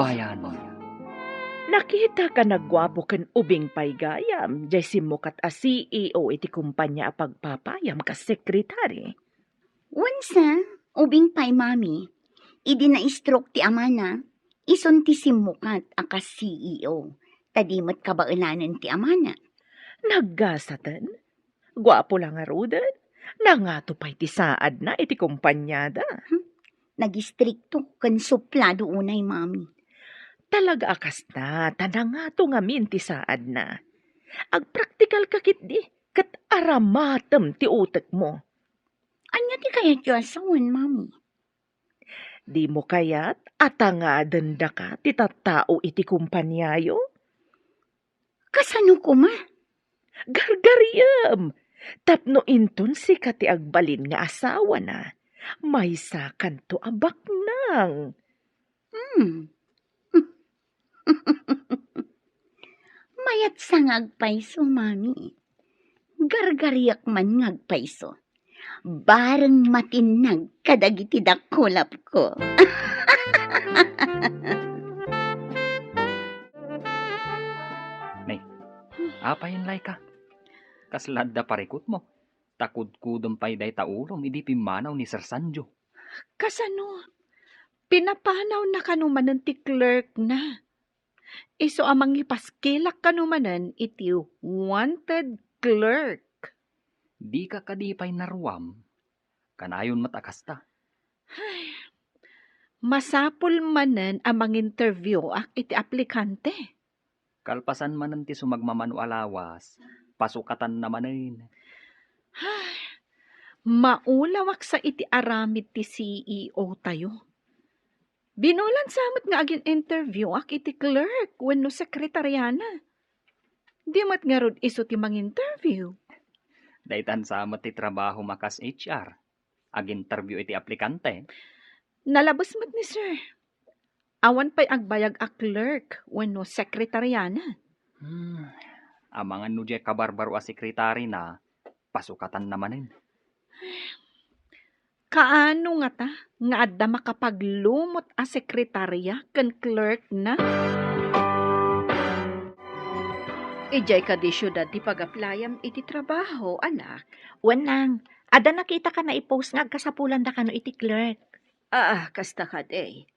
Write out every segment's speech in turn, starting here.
bayan. Nakita ka nagwapo ken ubing paygayam, jay simukat a CEO iti kumpanya a pagpapayam ka sekretary. Wansa, ubing pay mami, idi na stroke ti amana, ison ti simukat aka CEO, tadimot kabaulanan ti amana. Naggasatan? Gwapo lang nga rudan. Nangato pa'y ti saad na iti kumpanyada. Nagistrikto kan suplado unay mami. Talaga akas na, tanangato nga min ti saad na. Agpraktikal kakit di, kat aramatem ti utek mo. Anya ti kaya tiyasawan mami? Di mo kayat atangaden da ka ti tattao iti kumpanyayo? Kasano ko ma? Gargariyam! Tapno inton si kati agbalin nga asawa na. May sakan to abaknang. Mayat sa ngagpaiso, mami. Gargariyak man ngagpaiso. Bareng matinag kadagiti dakulap ko. Apayin lay ka. Kaslad da parikot mo. Takudkudom pa'y day taulom, idi pimanaw ni Sir Sanjo. Kasano? Pinapanaw na kanumanan ti clerk na. Iso amang ipaskilak kanumanan iti wanted clerk. Di ka kadipay naruam. Kanayon matakasta. Masapul manan amang interview ak iti aplikante. Kalpasan man ti sumagmamano alawas, pasukatan namanin. Maulawak sa iti aramid ti CEO tayo. Binulan samot nga agin interview ak iti clerk wenno sekretaryana. Di mat nga rod iso ti mang interview. Daytan samot ti trabaho makas HR. Ag-interview iti aplikante. Nalabas mat ni sir. Awan pa'y agbayag a clerk wenno sekretaryana. Amangan no jay kabarbaro a sekretary na, pasukatan namanin. Kaano nga ta? Nga adda makapaglumot a sekretarya ken clerk na? Ijay ka di syudad ti pag-aplayam iti trabaho, anak. Wanang, ada nakita ka na i-post nga agkasapulan da kano iti clerk. Kasta ka day.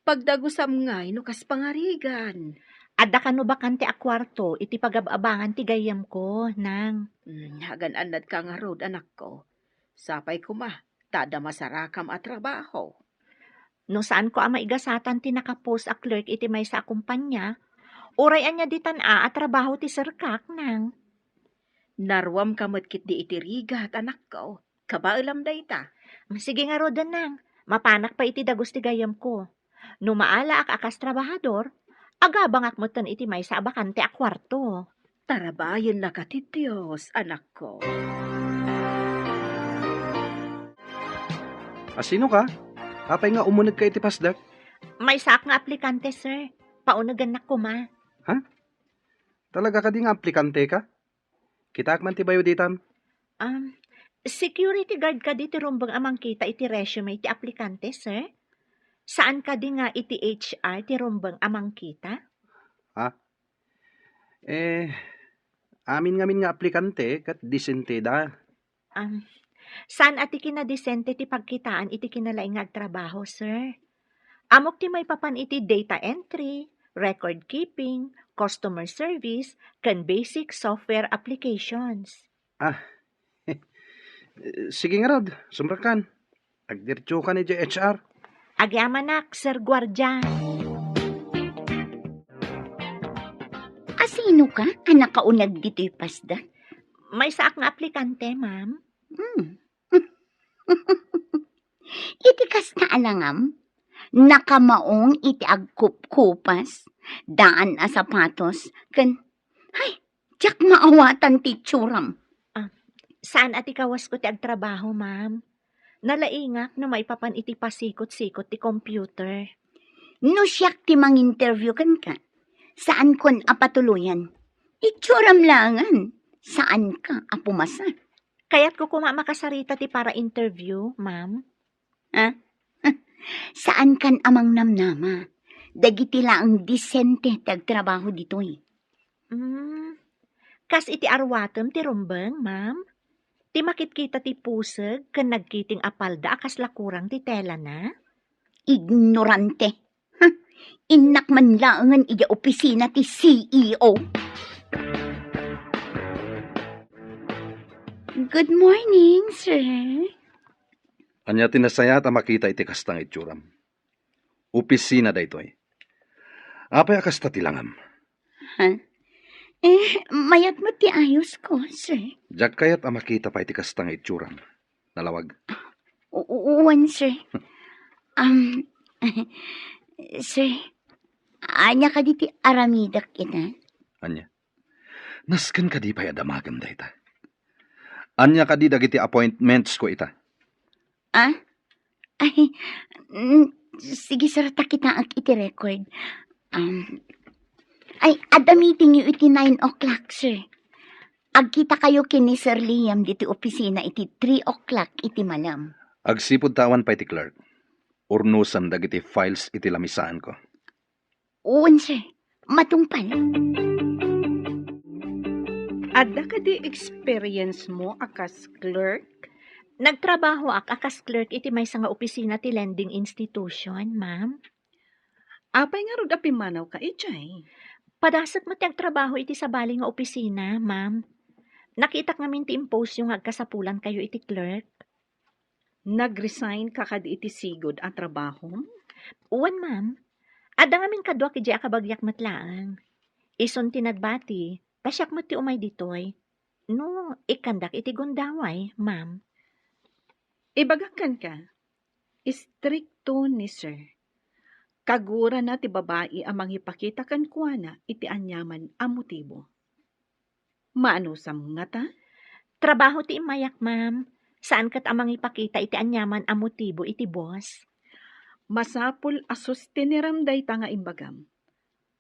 Pagdagusam ngay no kas pangarigan. Ada kano bakante a kwarto iti pagababangan ti gayam ko, nang. Hagan-anad ka nga rod, anak ko. Sapay ko ma, tada masarakam a trabaho. No saan ko ama igasatan ti nakapost a clerk iti may sa kumpanya, urayan niya ditan a trabaho ti serkak, nang. Narwam kamot kit di iti rigat, anak ko. Kabailam day ta. Sige nga rodan, nang. Mapanak pa iti dagos ti gayam ko. No maala ak akas trabahador, agabang akmutan iti may sa bakante a kwarto. Tarabayan na ka ti Diyos, anak ko. Sino ka? Apay nga umunag ka iti pasdak? May sak nga aplikante, sir. Paunagan na ko, ma. Talaga ka di nga aplikante ka? Kita man ti bayo ditam? Security guard ka di ti rumbang amang kita iti resume ti aplikante, sir. Saan ka di nga iti HR ti rumbang amang kita? Amin nga aplikante kat disente da. Saan ati kinadisente ti pagkitaan iti kinalaing nga agtrabaho, sir? Amok ti may papan iti data entry, record keeping, customer service, kan basic software applications. Sige nga rod, sumrakan. Agdirtyo ka ni HR. Agyamanak, sir Guardia. Asino ka? Anak kaunag dito'y pasdak? May saak nga aplikante, ma'am. Iti kas na alangam, nakamaong iti agkup-kupas, daan a sapatos, tiyak maawatan ti tsuram. Saan ati kawas ko ti agtrabaho, ma'am? Nalaingak na may papan iti pasikot-sikot ti computer. No siyak ti mang-interview kan ka, saan kon apatuluyan? Itsuram langan, saan ka apumasa? Kaya't ko makasarita ti para interview, ma'am. Saan kan amang namnama? Dagiti laang disente tagtrabaho ditoy. Kas iti arwatem ti rumbeng, ma'am. Ti makitkita ti puseg ken nagkiting apalda akas lakurang ti tela na. Ignorante. Ha? Inak man laangan iya opisina ti CEO. Good morning, sir. Anya tinasayat ang makita iti kastang itsuram. Opisina da ito'y. Apay akasta tilangam. Ha? Mayat mo ti ayos ko, sir. Jak kayat ang makita pa iti kastang itsuram. Nalawag. Uwan, sir. Sir, anya ka di ti aramidak ina? Anya. Nasken ka di pa'y adamagam da ita. Anya ka di dagiti appointments ko ita. Ah? Sige, sir, takita ang iti record. Ada meeting yu iti 9 o'clock, sir. Agkita kayo kini Sir Liam diti opisina iti 3 o'clock iti malam. Agsipod tawan pa iti clerk. Urnusan dagiti files iti lamisaan ko. Uwan, sir. Matungpal. Adda ka di experience mo akas clerk? Nagtrabaho akas clerk iti may nga opisina ti lending institution, ma'am. Apay nga rod apimanaw ka ijay. Padasag mo ti agtrabaho iti sabali nga opisina, ma'am. Nakita ngamin ti impose yung agkasapulan kayo iti clerk. Nag-resign ka kadi iti sigod at trabaho? Uwan, ma'am. Ada ngamin kadwa kiti akabagyak matlaang. Ison ti nagbati, pasyak mo ti umay ditoy. No, ikandak iti gundaway, ma'am. Ibagakan ka. Istrikto ni sir. Kagura na ti babae amang ipakita kan kuana iti anyaman a motibo. Maano sam nga ta? Trabaho ti imayak, ma'am. Saan kat amang ipakita iti anyaman a motibo iti boss? Masapul asus tiniramday ta nga imbagam.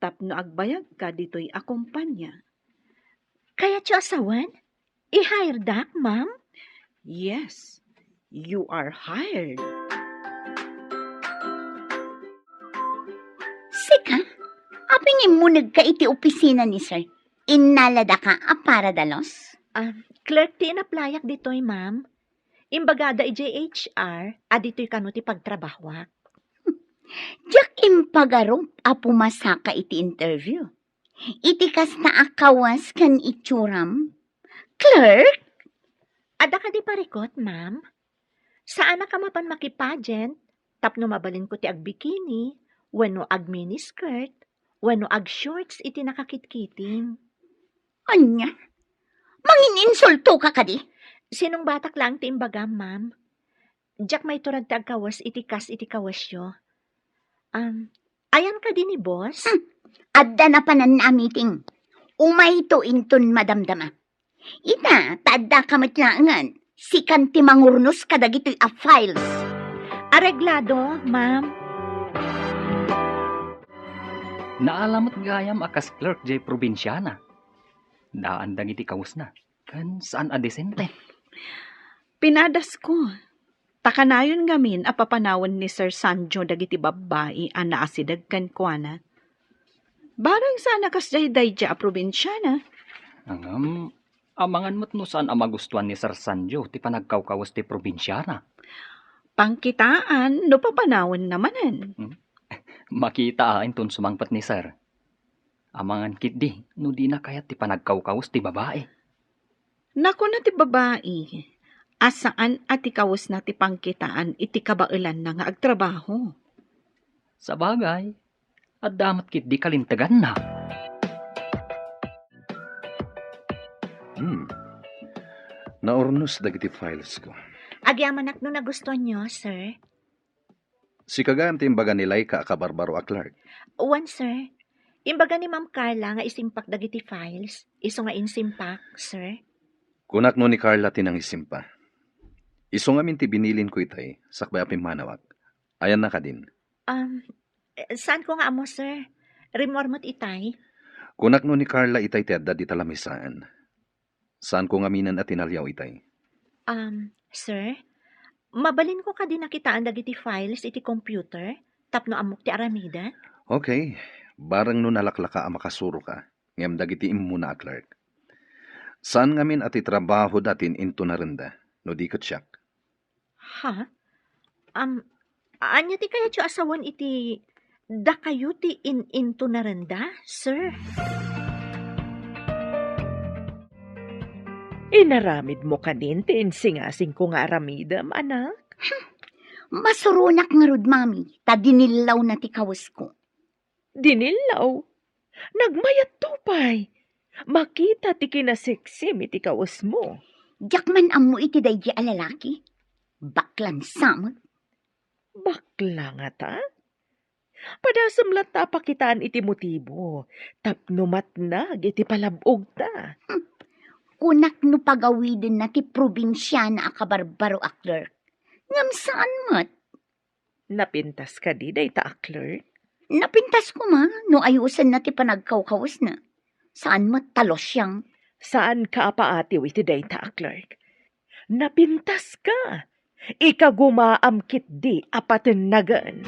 Tapno agbayag ka dito'y akumpanya. Kaya ti asawan? I-hire dak, ma'am? Yes, you are hired. Sika, apingin mo nagka iti opisina ni sir. Inalada ka para dalos? Clerk ti inaplayak ditoy, ma'am. Imbagada IJHR, dito'y kano ti pagtrabahwak. Diyak impagarong pumasaka iti interview. Iti kas na akawas kan itsuram. Clerk? Ada ka di parikot, ma'am? Saan na ka mapan makipagent? Tapno mabalin ko ti agbikini, wano ag miniskirt, wano ag shorts iti nakakitkiting. Anya? Mangininsulto ka kadi? Sinong batak lang ti imbaga, ma'am? Diyak may turad ti agkawas iti kas iti kawasyo. Ayan ka din ni boss? Adda na panan na meeting. Umay to inton madamdama. Ita, tadda ka matlangan. Sikan ti mangurnos kadagito'y files. Areglado, ma'am. Naalamat gayam akas clerk jay probinsyana. Daan dagiti kawas na. Kan saan adesente? Pinadas ko. Takanayon ngamin apapanawan ni Sir Sanjo dagiti babae ang naasidag kan kuana. Barang sana kasday-day a probinsyana. Amangan mo't no saan amagustuhan ni Sir Sanjo ti panagkawkawas ti probinsyana. Pangkitaan no papanawan namanan. Makita ton sumangpat ni Sir. Amangan kit di, no di na kayat ti panagkawkawas ti babae. Naku na ti babae. Asaan at ikawas na ti pangkitaan iti kabailan na nga agtrabaho. Sa bagay, at damat kit di kalintagan na. Naurnos dagiti files ko. Agyamanak no nagustuhan nyo, sir. Si kagayam ti imbaga ni Laika akabarbaro a clerk. Uwan, sir. Imbaga ni Ma'am Carla nga isimpak dagiti files. Iso nga insimpak, sir. Kunak no ni Carla tinang isimpa. Iso nga minti binilin ko itay, sakbay apim manawak. Ayan na ka din. Saan ko nga amo, sir? Remormot itay? Kunak no ni Carla itay ti adda di talamisaan. Saan ko nga minan at tinalyaw itay? Sir? Mabalin ko ka din nakitaan dagiti files iti computer? Tapno amok ti aramida? Okay, barang no nalaklaka ang makasuro ka, ngam dagiti muna a clerk. Saan ngamin ati trabaho datin into na renda, no di siyak? Ha? Anya ti kaya ti asawan iti da kayo ti into na renda, sir? Inaramid mo kanin ti insingasing ko nga aramidam, anak. Masurunak nga rod, mami. Ta dinilaw na ti kawas ko. Dinilaw. Nagmayat tupay. Makita ti kinasiksim iti kawas mo. Jakman amo iti daydi a lalaki. Baklan samot. Bakla nga ta? Padasam lang ta pakitaan iti motibo. Tapno matnag iti palabog ta. Kunak no pagawidin na ti probinsya na akabarbaro a clerk. Ngam saan mat? Napintas ka di day ta a clerk? Napintas ko ma, no ayusan na ti panagkawkawas na. Saan mat talos siyang? Saan ka paatiw iti day ta a clerk? Napintas ka. Ikagumaamkit di apaten nagan.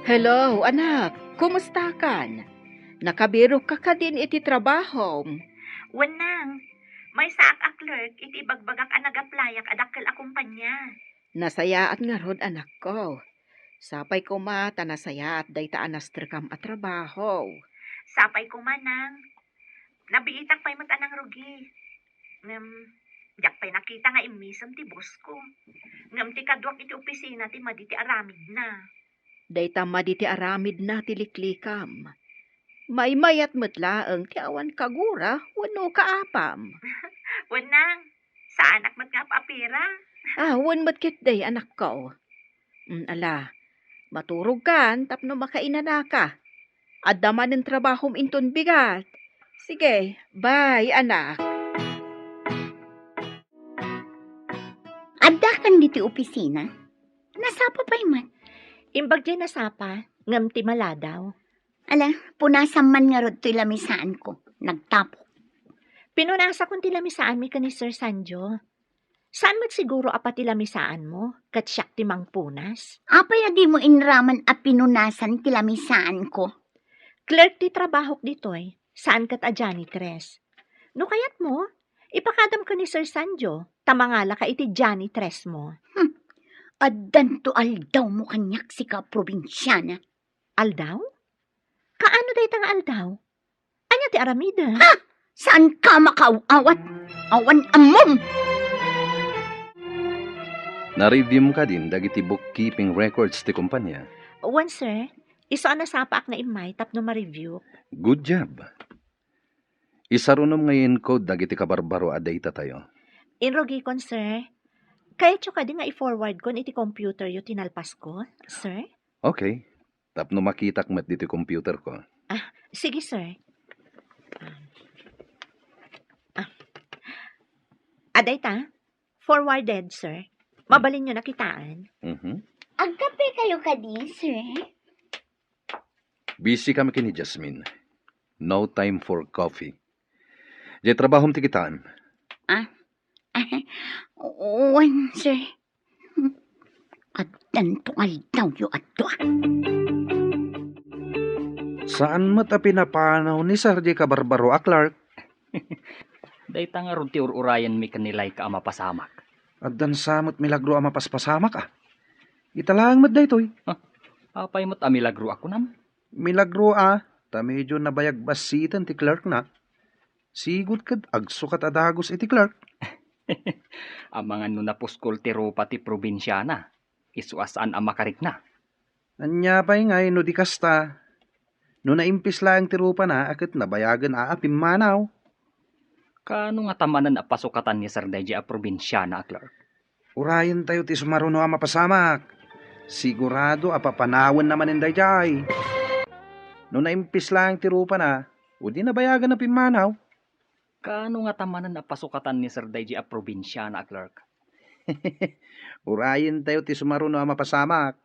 Hello, anak. Kumusta kan? Nakabiro ka din iti trabaho. Wanang, may saak a clerk iti bagbagak a nagaplayak adakkel a kumpanya. Nasayaat nga rod anak ko. Sapay ko mata nasayaat dayta anastrikam a trabaho. Sapay ko manang. Nabiitak pa'y matanang rugi. Yak pa'y nakita nga imisam ti boss ko. Ngam ti kadwak iti opisina ti maditi aramid na. Dayta maditi aramid na tiliklikam. Maymayat metlaeng ti awan kagura wano kaapam. Wanang, sa anak mat nga paapira. Wan matkit day anak ko. Ala, maturog kan tapno makainana ka. Addaman ng trabahom inton bigat. Sige, bye anak. Adda kan diti opisina? Nasapa pa'y mat? Imbag di nasapa, ngam ti maladaw. Ala, punasan man nga rod to'y lamisaan ko. Nagtapok. Pinunasa kong tilamisaan mi ka ni Sir Sanjo. Saan mat siguro apa tilamisaan mo? Kat siyak ti mangpunas? Apay adi mo inraman a pinunasan ti lamisaan ko. Clerk ti trabahok ditoy. Saan kat a janitress? No kayat mo, ipakadam ka ni Sir Sanjo. Tamangala ka iti janitress mo. Addan to aldaw mo kanyak si ka probinsyana. Aldaw? Kaano day tang aldaw? Anya ti aramida? Saan ka makaawat? Awan amom! Na-review mo ka din dagiti bookkeeping records ti kumpanya. Wan sir, iso na sapa ak na imay tapno ma-review. Good job. Isarunom ngayon ko dagiti kabarbaro a data tayo. Inrogi kon sir. Kaya tso ka di nga i-forward kon iti computer yu tinalpas ko, sir? Okay. Tapno makitak met dito computer ko. Sige sir. Aday ta? Forwarded sir. Mabalin nyo nakitaan. Agkape kayo kadi, sir? Busy kami kini Jasmine. No time for coffee. Di trabahom ti kitaan. Uwan, sir. Addan to aldaw yu adwa. Saan mo ta pinapanaw ni Sardi Kabarbaro a Clark? Dayta nga ron ti ururayan mi kanilay ka ama pasamak. Addan samot milagro a mapaspasamak ah. Italang mat daytoy. Apay mo't amilagro ako nam. Milagro ah. Ta medyo nabayag basitan ti Clark na. Sigud kad agsukat adagos iti Clark. Amangan no napuskol ti rupa ti probinsyana. Isuasaan ang makarik na. Anya pa'y ngay no di kasta. No naimpis lang ti rupa na akit nabayagan aapim manaw. Kano nga tamanan a pasukatan ni Sir Deji a probinsyana a Clark? Urayan tayo ti sumaruno a mapasamak. Sigurado apapanawan naman inday jay. No naimpis lang ti rupa na, o di nabayagan na pimanaw. Kano nga tamanan a pasukatan ni Sir Deji a probinsyana a Clark? Urayan tayo ti sumaruno a mapasamak.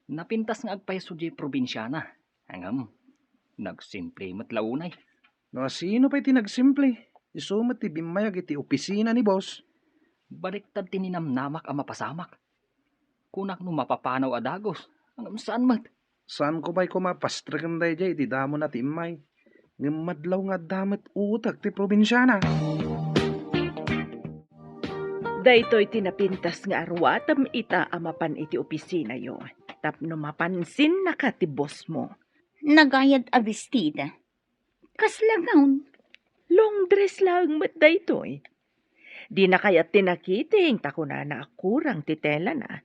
Napintas nga agpayso di probinsyana. Hangam, nagsimple matlaunay. No sino pa'y tinagsimple? Isumat ti bimayag iti opisina ni boss. Baliktad tininamnamak a mapasamak. Kunak no mapapanaw a dagos, Saan mat? Saan ko ba'y kumapastrikan day jay, di damo na ti imay. Ngamadlaw nga damat utak ti probinsyana. Daytoy tinapintas nga arwatam ita amapan iti opisina yo. Tapno mapansin na ka ti boss mo. Nagayad a bestida. Kaslagawn. Long dress lang mat daytoy. Di na kaya tinakiting takuna na akurang ti tela na.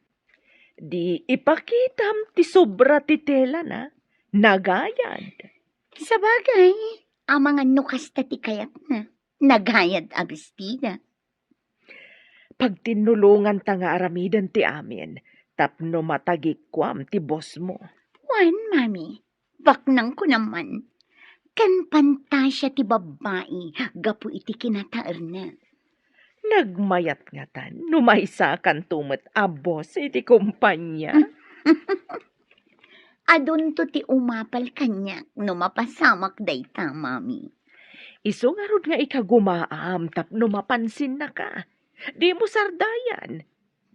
Di ipakitam ti sobra ti tela na. Nagayad. Sa bagay, ang mga nukas ti kayat na. Nagayad a bestida. Pag tinulungan ta nga aramidan ti amin, tapno matagikwam ti boss mo. Wan, mami. Baknang ko naman. Kan pantasya ti babae, gapu iti kinataer na. Nagmayat nga tan, numaysa kan tumet a boss iti kumpanya. Adun to ti umapal kanya, no mapasamak dayta, mami. Iso nga rod nga ikagumaam, tapno mapansin na ka. Di mo sardayan.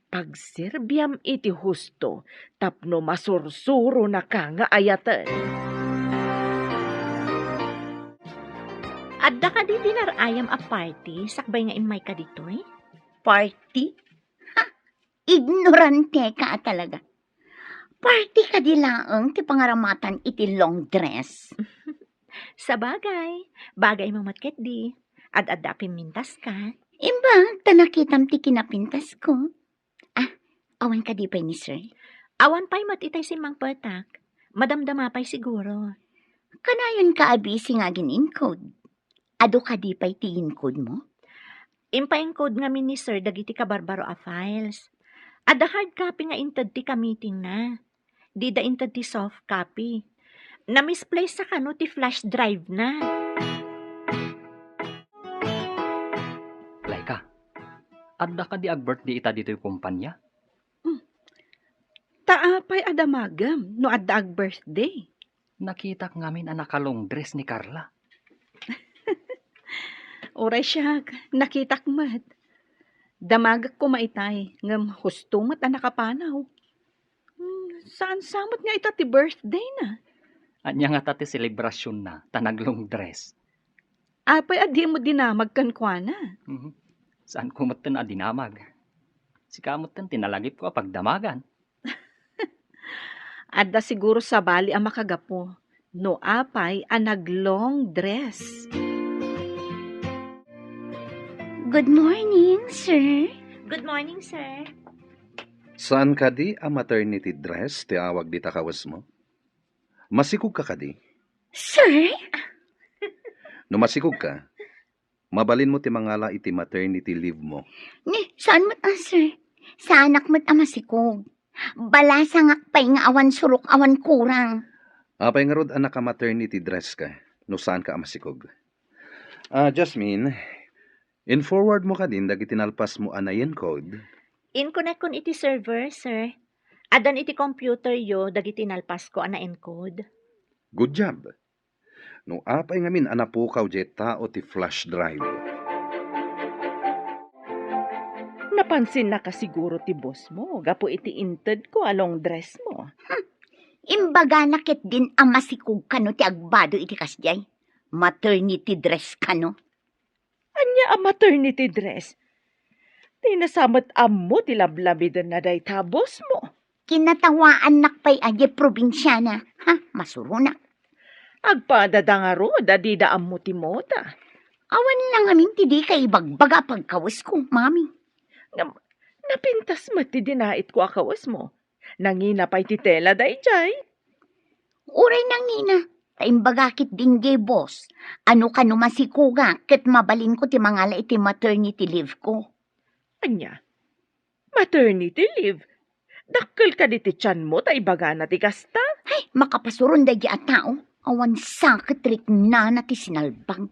Pagserbiam iti husto, tapno masursuro na ka nga ayatan. Adda ka di dinarayam a party, sakbay nga imay ka ditoy? Party? Ha? Ignorante ka talaga. Party ka di laeng ti pangaramatan iti long dress. Sa bagay mo matket di. Ad-adda pimintas ka. Imbag, tanakitam ti kinapintas ko. Ah, awan ka di pa ni sir. Awan pa'y matitay si Mang Patak. Madamdama pa'y siguro. Kanayon ka abisi nga gin-encode. Ado ka di pa'y ti encode mo? Impa-encode nga ni sir dagiti kabarbaro a files. Ada hard copy nga inted ti ka-meeting na. Di da inted ti soft copy. Na-misplace sa kano ti flash drive na. Laika, adda ka di ag-birthday ita dito yung kumpanya? Taapay adamagam no adda ag birthday. Nakita ka ngamin ang nakalong dress ni Carla. Oray siya, nakitak mat. Damagak ko maitay, ngam husto mat ang nakapanaw. Saan samot nga ita ti birthday na? Anya nga tati selebrasyon na, tanaglong dress. Apay adi mo dinamag kan kwa na. Mhm. Saan ko matan adinamag? Si kamot tan tinalagip ko pagdamagan. Adda siguro sa bali ang makagapo. No apay ang naglong dress. Good morning, sir. Good morning, sir. Saan ka di a maternity dress ti awag di takawas mo? Masikog ka di? Sir? No masikog ka, mabalin mo ti mangala iti maternity leave mo. Ni, saan mo't sir? Sa anak mo't masikog. Balasangak pa'y nga awan surok awan kurang. Apay nga rod anak ka maternity dress ka, no saan ka masikog. Jasmine, in-forward mo ka din dagi tinalpas mo anayen code. In-connect kun iti server, sir. Adan iti computer yo, dagiti nalpas ko ana encode. Good job. No apay nga min anapukaw jet tao ti flash drive. Napansin na ka siguro ti boss mo, gapo iti inted ko along dress mo. Imbaga nakit din ang masikog kano ti agbado iti kasjay. Maternity dress kano. Anya ang maternity dress? Tinasamat amo ti lablabidan na day ta boss mo. Kinatawaan nakpay aje probinsyana. Ha, masurunak. Agpadadangaro, dadida amo ti mota. Awan lang amin ti di kay bagbaga pagkawas ko, mami. Napintas mati dinait ko akawas mo. Nangina pa'y ti tela day jay. Uray nang nina. Taimbagakit din gay boss. Ano ka no masikuga, ket mabalin ko ti mangala iti maternity leave ko. Anya, maternity leave. Dakkel ka di ti tiyan mo, tay baga na ti kasta. Ay, makapasuron da di at tao. Awan sakit rik na na ti sinalbang.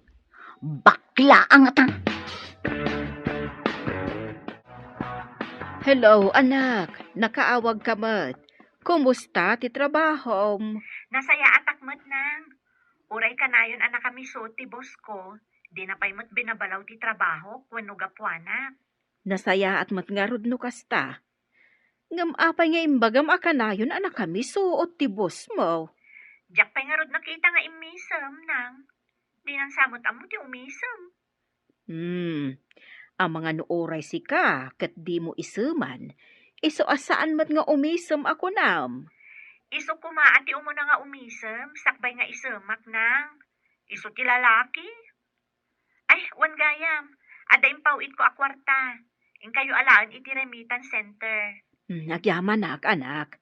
Bakla ang atang. Hello, anak. Nakaawag ka mat. Kumusta ti trabaho? Nasaya atak mat nang. Uray kanayon anak kami so ti boss ko. Di na pa'y mat binabalaw ti trabaho, kwano gapuana. Nasaya at matngarod no kasta. Ngam apay nga imbagam akanayon anak kami suot ti boss mo. Jak pa'y nga rod nakita nga imisam nang. Di nang samot amo ti umisam. Ang mga nooray si ka, kat di mo isuman. Iso asaan mat nga umisam ako nam. Iso kumaan ti umuna nga umisam, sakbay nga isamak nang. Iso ti lalaki. Ay, wan gayam. Ada impawit ko a kwarta. In kayo alaan iti remittance center. Nagyaman anak.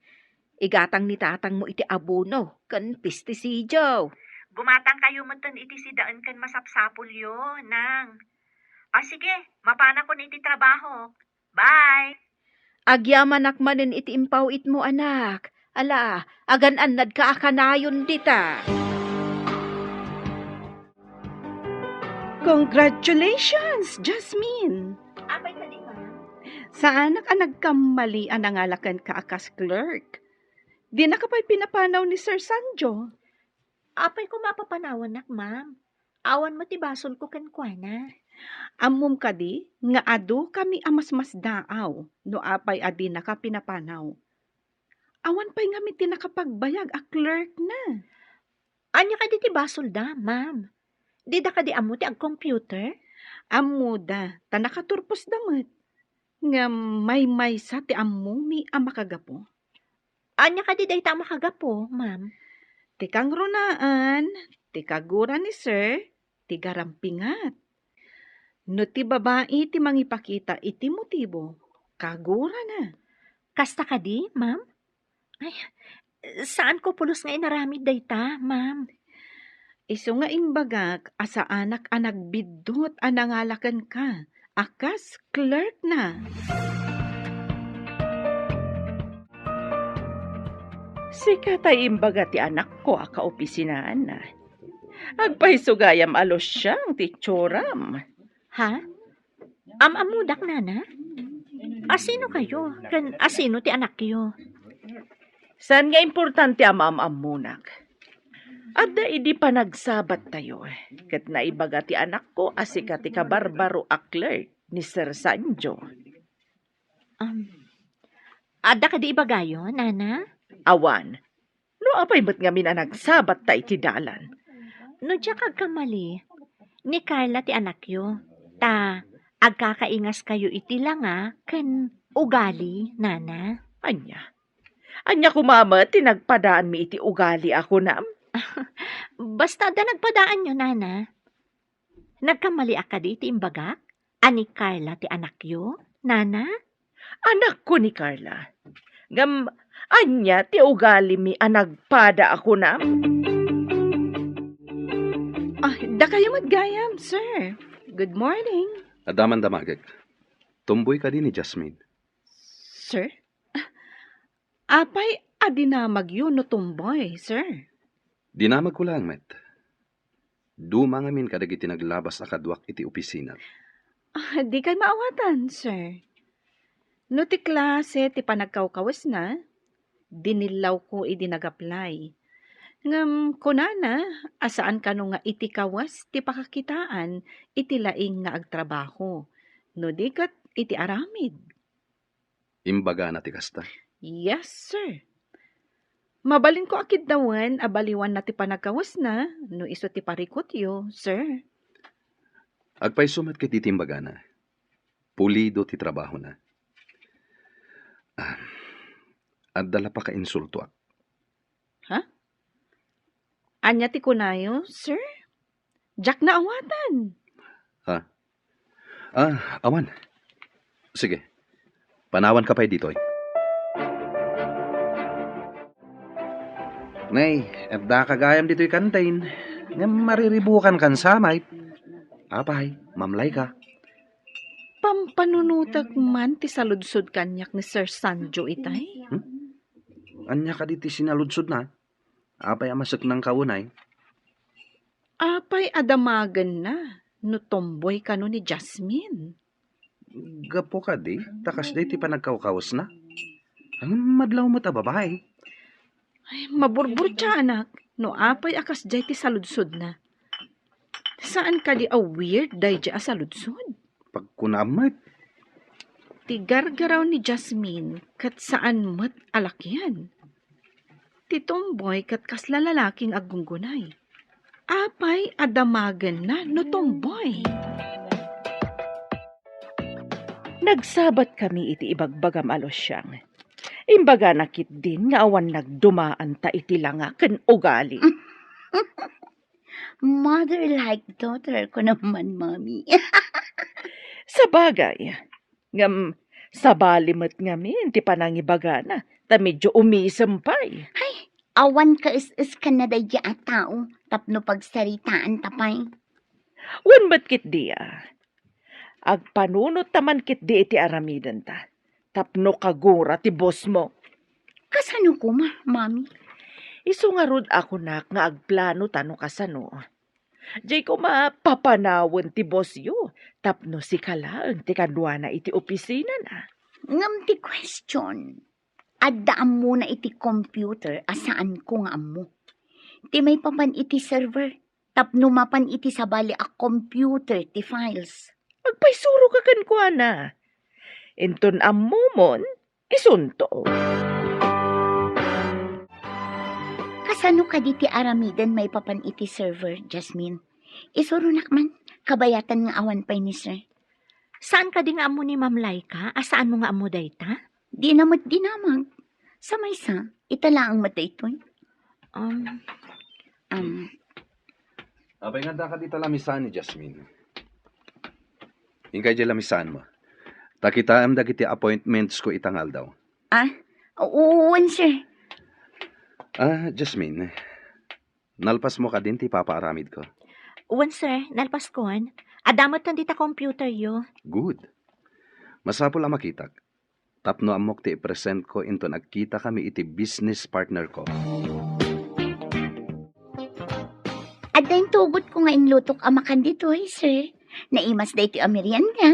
Igatang ni tatang mo iti abono, kan pesticidio. Gumatang kayo mo iti sidaan kan masapsapul yo, nang. O sige, mapana ko na iti trabaho. Bye! Agyaman akmanen iti impawit mo anak. Ala, agan-anad ka akanayon dita. Congratulations, Jasmine! Apay ka di ba? Sa anak ang nagkamalian ang alakan ka akas clerk. Di na ka pa'y pinapanaw ni Sir Sanjo. Apay ko mapapanawan nak, ma'am. Awan mo ti basol ko kenkwana. Amom ka di, nga ado kami amas-mas daaw, no apay adi na ka pinapanaw. Awan pa'y nga mi tinakapagbayag a clerk na. Anya ka di ti basol da, ma'am? Di da ka di amo ti ag computer? Amuda, tanakaturpos damat. Nga may sa ti ammo mi amakagapo. Anya ka di day ta makagapo, ma'am? Tikang runaan, tikagura ni Sir, tigarampingat. No ti babae ti mangipakita iti motibo, kagura na. Kasta ka di, ma'am? Ay, saan ko pulos nga inaramid day ta, ma'am? Iso nga imbagak, asa anak nagbidot anangalakan ka, akas clerk na. Sikatay imbaga ti anak ko akaopisinaan na. Agpahisugayam alos siyang ti tsuram. Ha? Amamudak nana? Asino kayo? Kan asino ti anak yo? Saan nga importante amamunak? Adda idi pa nagsabat tayo. Kat naibaga ti anak ko asika ti kabarbaro a clerk ni Sir Sanjo. Ada ka di ibagayo, nana? Awan, no apay ba't nga mina nagsabat ta iti dalan? No diya kagkamali, ni Carla ti anak yo. Ta, agkakaingas kayo iti langa, kan ugali, nana? Anya kumama, tinagpadaan mi iti ugali ako na. Basta da nagpadaan nyo, nana. Nagkamali ka di iti imbagak? Ani Carla ti anak yo, nana? Anak ko ni Carla. Anya ti ugali mi anagpada ako na. Da kayo magayam, sir. Good morning. Adaman damagag. Tumboy ka din ni Jasmine. Sir? Apay adinamag yun no tumboy, sir. Dinamag ko lang, met. Dumangamin kadag iti naglabas akadwak iti opisina. Di kay maawatan, sir. No ti klase ti panagkawkawas na, dinilaw ko idi nag-apply. Ngam kunana, asaan ka no nga iti kawas ti pakakitaan, iti laing nga agtrabaho. No di kat iti aramid. Imbaga na ti kasta. Yes, sir. Mabalin ko akid dawan, abaliwan na ti panagkawas na, no iso ti parikot yo, sir. Agpay sumat kay titimbaga na. Pulido ti trabaho na. At dala pa ka insulto ak. Anya ti kunayo, sir? Jack na awatan. Awan. Sige. Panawan ka pa'y ditoy. Nay, da kagayam dito'y kantain. Nga mariribukan kan samay. Apay, mamlay ka. Pampanunutag man ti saludsod kanyak ni Sir Sanjo itay. Anya ka diti sinaludsod na. Apay amasak ng kaunay. Apay adamagan na, no tomboy ka no ni Jasmine. Gapo ka di, takas di ti panagkawkawas na. Ang madlaw mo ta babae. Ay, maburbur siya anak, no apay akas jay ti saludsod na. Saan ka di a weird day jay a saludsod? Pagkunamat. Ti gargaraw ni Jasmine kat saan mat alakyan. Ti tomboy kat kasla lalaking agunggunay. Apay adamagan na no tomboy. Nagsabat kami iti ibagbagam alosyang. Imbaga nakit din nga awan nagdumaan ta iti langa ken ugali. Mother like daughter ko naman, Mami. Sa bagay, ngam sabalimet ngamin ti panangibaga na, ta medyo umisampay. Awan ka is ka na day a tao, tapno pagsaritaan tapay. Wan ba't kit diya? Agpanunot taman kit di iti aramidan ta. Tapno kagura ti boss mo. Kasano ko, Mami? Isu nga rod ako nak nga agplano tano kasano. Jay ko mapapanawon ti boss yo. Tapno si kalaan ti kadwa na iti opisina na. Ngam ti question. Addaam mo na iti computer asaan ko nga mo. Ti may papan iti server. Tapno mapan iti sabali a computer ti files. Magpaisuro ka kan ko na. Inton ammumon, isunto. Kasano ka di ti aramidan may papan iti server, Jasmine? Isuro nakman, kabayatan nga awan pay ni sir. Saan ka di nga amo ni Ma'am Laika? Asaan mo nga amo dayta? Dinamot dinamag. Sa maysa, itala ang mata ito'y. Abay nga ka dito lamisan ni Jasmine. Ingkay di lamisan mo. Takita am dagiti appointments ko itangal daw. Uwan sir. Jasmine. Nalpas mo ka din ti papaaramid ko. Uwan sir, nalpaskon. Adamot tan dita computer yo. Good. Masapol ang makitak. Tapno amok ti i-present ko into nagkita kami iti business partner ko. At yung tugot ko nga inlutok amakan dito sir. Naimas da iti amerian ka.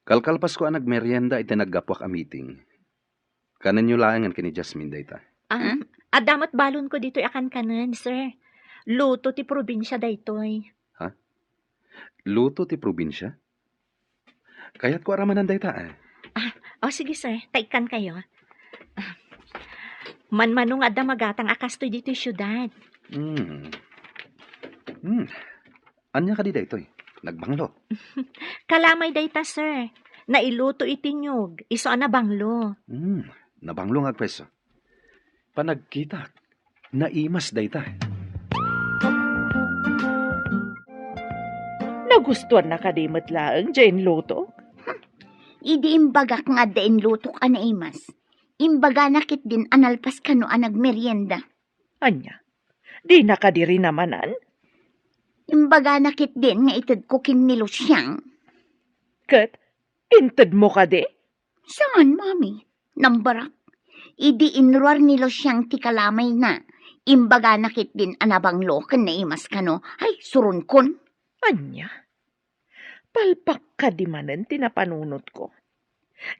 Kalkalpas ko ang nagmerienda iti naggapwak a meeting. Kanan nyo laangan kini Jasmine dayta. Adamot balon ko dito akan kanan, sir. Luto ti probinsya daytoy. Luto ti probinsya? Kaya't ko aramanan dayta Sige sir, taikan kayo. Manmanong adda magatang akastoy dito syudad. Anya ka di daytoy? Nagbanglo. Kalamay dayta sir. Nailuto itinyog, iso na banglo. Nabanglo nga agpreso. Panagkita, naimas dayta. Nagustuhan na kadimot laang dyan luto. Idi imbagak nga da inlutok a naimas. Imbaga nakit din analpas ka no anag merienda. Anya, di nakadiri namanan. Imbaga nakit din nga itad ko kinilo siyang. Kat, inted mo ka di? Saan, Mami? Nambarak. Idi inruar nilo siyang ti kalamay na. Imbaga nakit din anabanglo kan naimas ka no. Ay, surun kon. Anya, palpak ka di manan tinapanunot ko.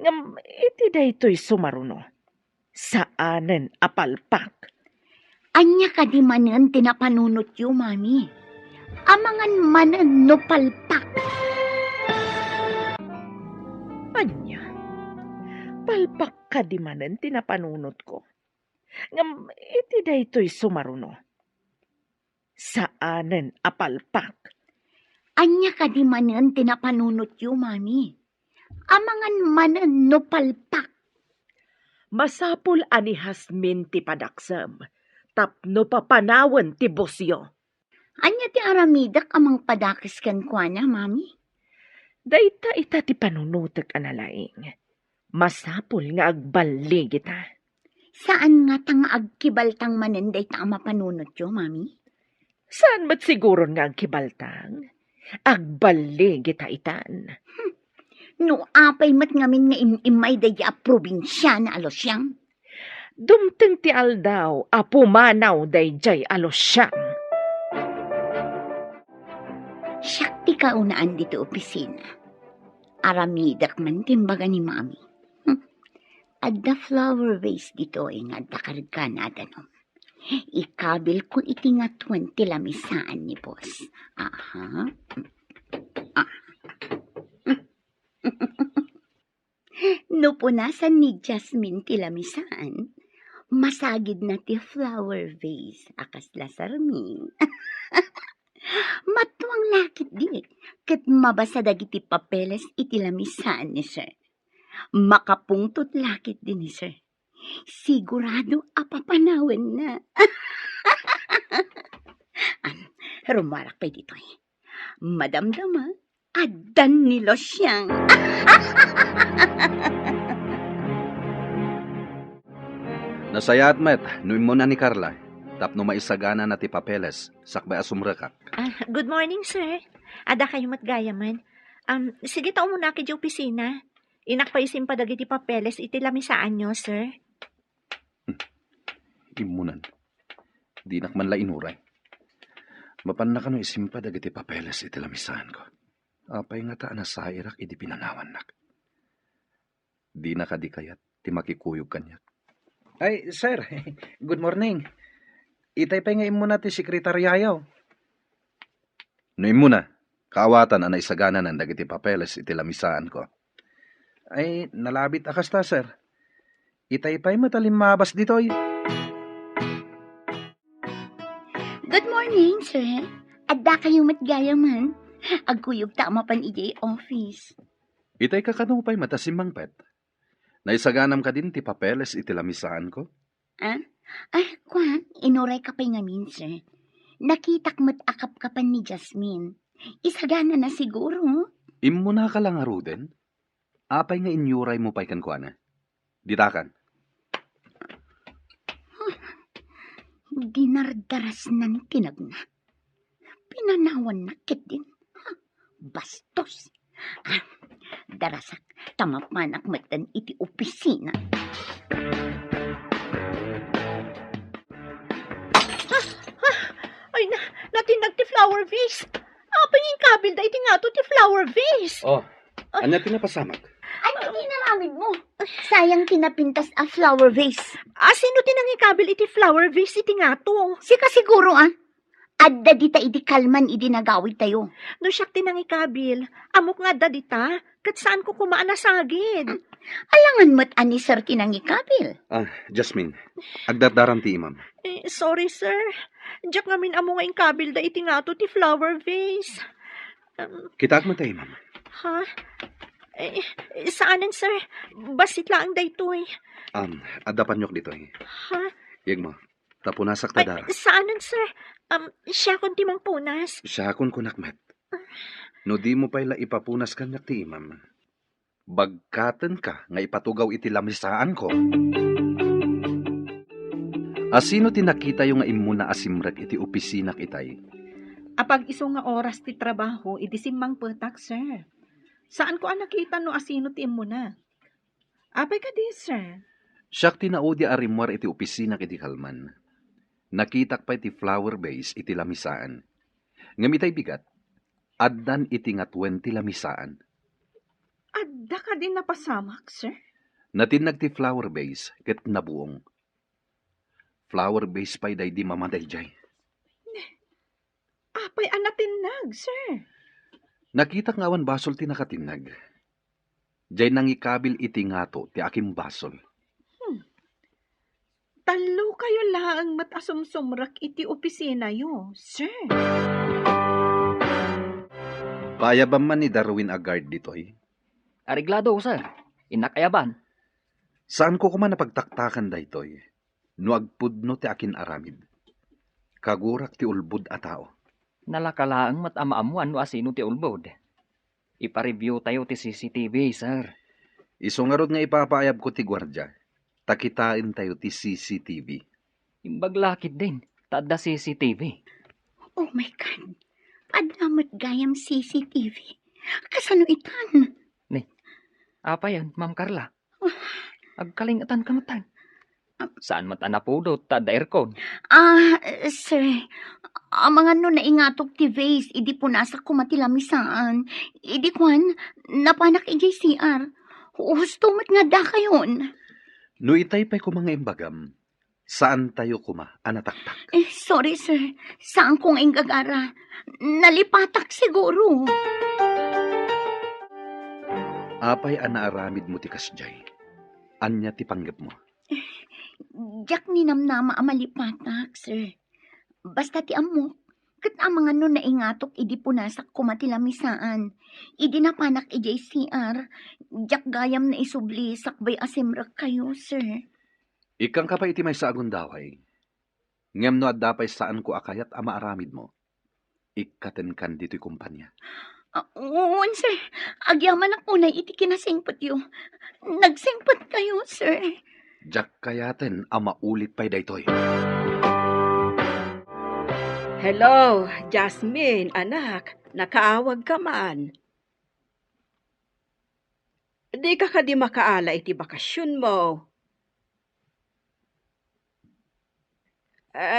Ngam, iti daytoy sumaruno. Saanen apalpak? Anya ka di manan tinapanunot yu, Mami. Amangan manan no palpak. Anya, palpak ka di manan tinapanunot ko. Ngam, iti daytoy sumaruno. Saanen apalpak? Anya ka di manan tinapanunot yu, Mami. Amangan manan no palpak. Masapul ani Hasmin ti padaksam. Tapno papanawan ti bosyo. Anya ti aramidak amang padakis kan kwa na, Mami? Dayta ita ti panunutek analaing. Masapul nga agbalig ita. Saan nga tang agkibaltang manan dayta ang mapanunot yu, Mami? Saan mat siguro nga agkibaltang? Agbalig ita itan. No apay mat ngamin nga imay daya a probinsya na alosyang. Dumteng ti aldaw, apumanaw dayjay alosyang. Siyak ti kaunaan dito opisina. Aramidak man timbaga ni Mami. Adda flower vase dito nga adda karganada no. Ikabil ko iti nga 20 lamisaan ni boss. No punasan ni Jasmine ti lamisan, masagid na ti flower vase akas lasarmin. Matuang lakit di, ket mabasa dagiti papeles iti lamisan ni sir. Makapungtot lakit din ni sir. Sigurado apapanawen na. Rumarak pa dito eh. Madamdama, adan ni Losyang. Nasayat met, nuin mo na ni Carla. Tapno maisagana na ti papeles, sakbay asumrakak. Good morning, sir. Ada kayo matgayaman. Sige tao muna ki di opisina. Inakpaisin pa dagiti papeles iti lamisaan nyo, sir. Imunan. Di nakman la inuray. Mapan na kano isimpa dagiti papeles iti lamisan ko. Apay nga ta na sairak iti pinanawan nak. Di nakadikayat ti makikuyog kanyak. Ay, sir. Good morning. Itay pa nga imo na ti sekretaryayaw. No imo na. Kaawatan na naisagana ng dagiti papeles iti lamisaan ko. Ay, nalabit akas ta, sir. Itay pa'y matalimabas ditoy. Good morning, sir. Adda kayong matgayaman. Agkuyog tama pan ijay office. Itay kakano pa'y matasimang pet. Naisaganam ka din ti papeles iti lamisaan ko. Ay, kwan, inuray ka pa'y ngamin, sir. Nakitak akap ka pa ni Jasmine. Isagana na siguro. Imo na ka lang aruden. Apay nga inyuray mo pa'y kankwana. Ditakan. Dinardaras ng tinagna. Pinanawan na kit din. Bastos. Darasak, tamapanak matan iti opisina. Ay, natinag ti flower vase. Apay yung kabil da iti nga to ti flower vase. Oh, anya tinapasamak. Ano tinaramid mo? Sayang tinapintas a flower vase. Sino tinangikabil iti flower vase iti nga to? Sika siguro Adda dita idi kalman idi nagawid tayo. No siyak tinangikabil, amok nga da dita, kat saan ko kumaan nasagid? Alangan mo't ani sir tinangikabil. Jasmine, agdardaran ti imam. Sorry, sir. Diyak ngamin amo nga ingkabil da iti nga to ti flower vase. Kitaak mo tayo, imam. Ha? Saanan, sir? Basit lang da ito eh. Adapan nyok dito eh. Ha? Yag mo, tapunasak tada. Saanan, sir? Siya kon timang punas. Siya kon kunakmet. No di mo pa'y ipapunas kanyak ti imam. Bagkatan ka nga ipatugaw iti lamisaan ko. Asino tinakita yung nga imuna asimrek iti opisina kitay? Apag iso nga oras ti trabaho, idi simmang petak, sir. Saan ko nakita no asino ti imo na? Apay ka di, sir. Siyak tinaudi arimwar iti opisina kiti kalman. Nakitak pa iti flower vase iti lamisaan. Ngamitay bigat, addan iti nga 20 lamisaan. Adda ka din napasamak, sir. Natinag ti flower vase ket nabuong. Flower vase pa'y day di mamaday jay. Apay anatinag, sir. Nakita nga awan basol ti nakatinag. Jay nangikabil iti ngato ti aking basol. Talo kayo laang matasumsumrak iti opisina yo, sir. Payaban man ni Darwin Agard ditoy. Ariglado, sir. Inakayaban. Saan ko kuman napagtaktakan daytoy? No agpudno ti akin aramid. Kagurak ti ulbud a tao. Nalakalaang matamaamuan no asino ti ulbod. Ipa-review tayo ti CCTV, sir. Isungarod nga ipapaayab ko ti gwardya. Takitain tayo ti CCTV. Imbaglakid din. Tada CCTV. Oh my God. Adamot gayam CCTV. Kasano itan? Apa yan, Ma'am Carla? Agkalingatan ka matan. Saan mata napudot? Tada aircon. Sir. Mga no naingatok ti vase, idi po nasa kumatilamisaan. Idi kwan, napanak CR. Hustumat nga da kayon. No itay pa'y kumanga imbagam. Saan tayo kuma, anataktak? Sorry sir. Saan kong ingagara? Nalipatak siguro. Apay anaaramid mo ti kasjay. Anya ti panggap mo. Jak ni namnama amalipatak, sir. Basta ti amok, kat ang mga nun na ingatok idi punasak kumatilamisaan. Idi napanak ijay CR, jak gayam na isubli sakbay asimrak kayo, sir. Ikang ka pa iti may saagon daway. Ngem no at dapay saan ko akayat ama aramid mo. Ikaten kan dito'y kumpanya. Oo, sir. Agyaman ako na iti kinasingpot yo. Nagsingpot kayo, sir. Jak kayaten ama ulit pa'y daytoy. Hello, Jasmine, anak. Nakaawag ka man. Di ka di makaala iti bakasyon mo.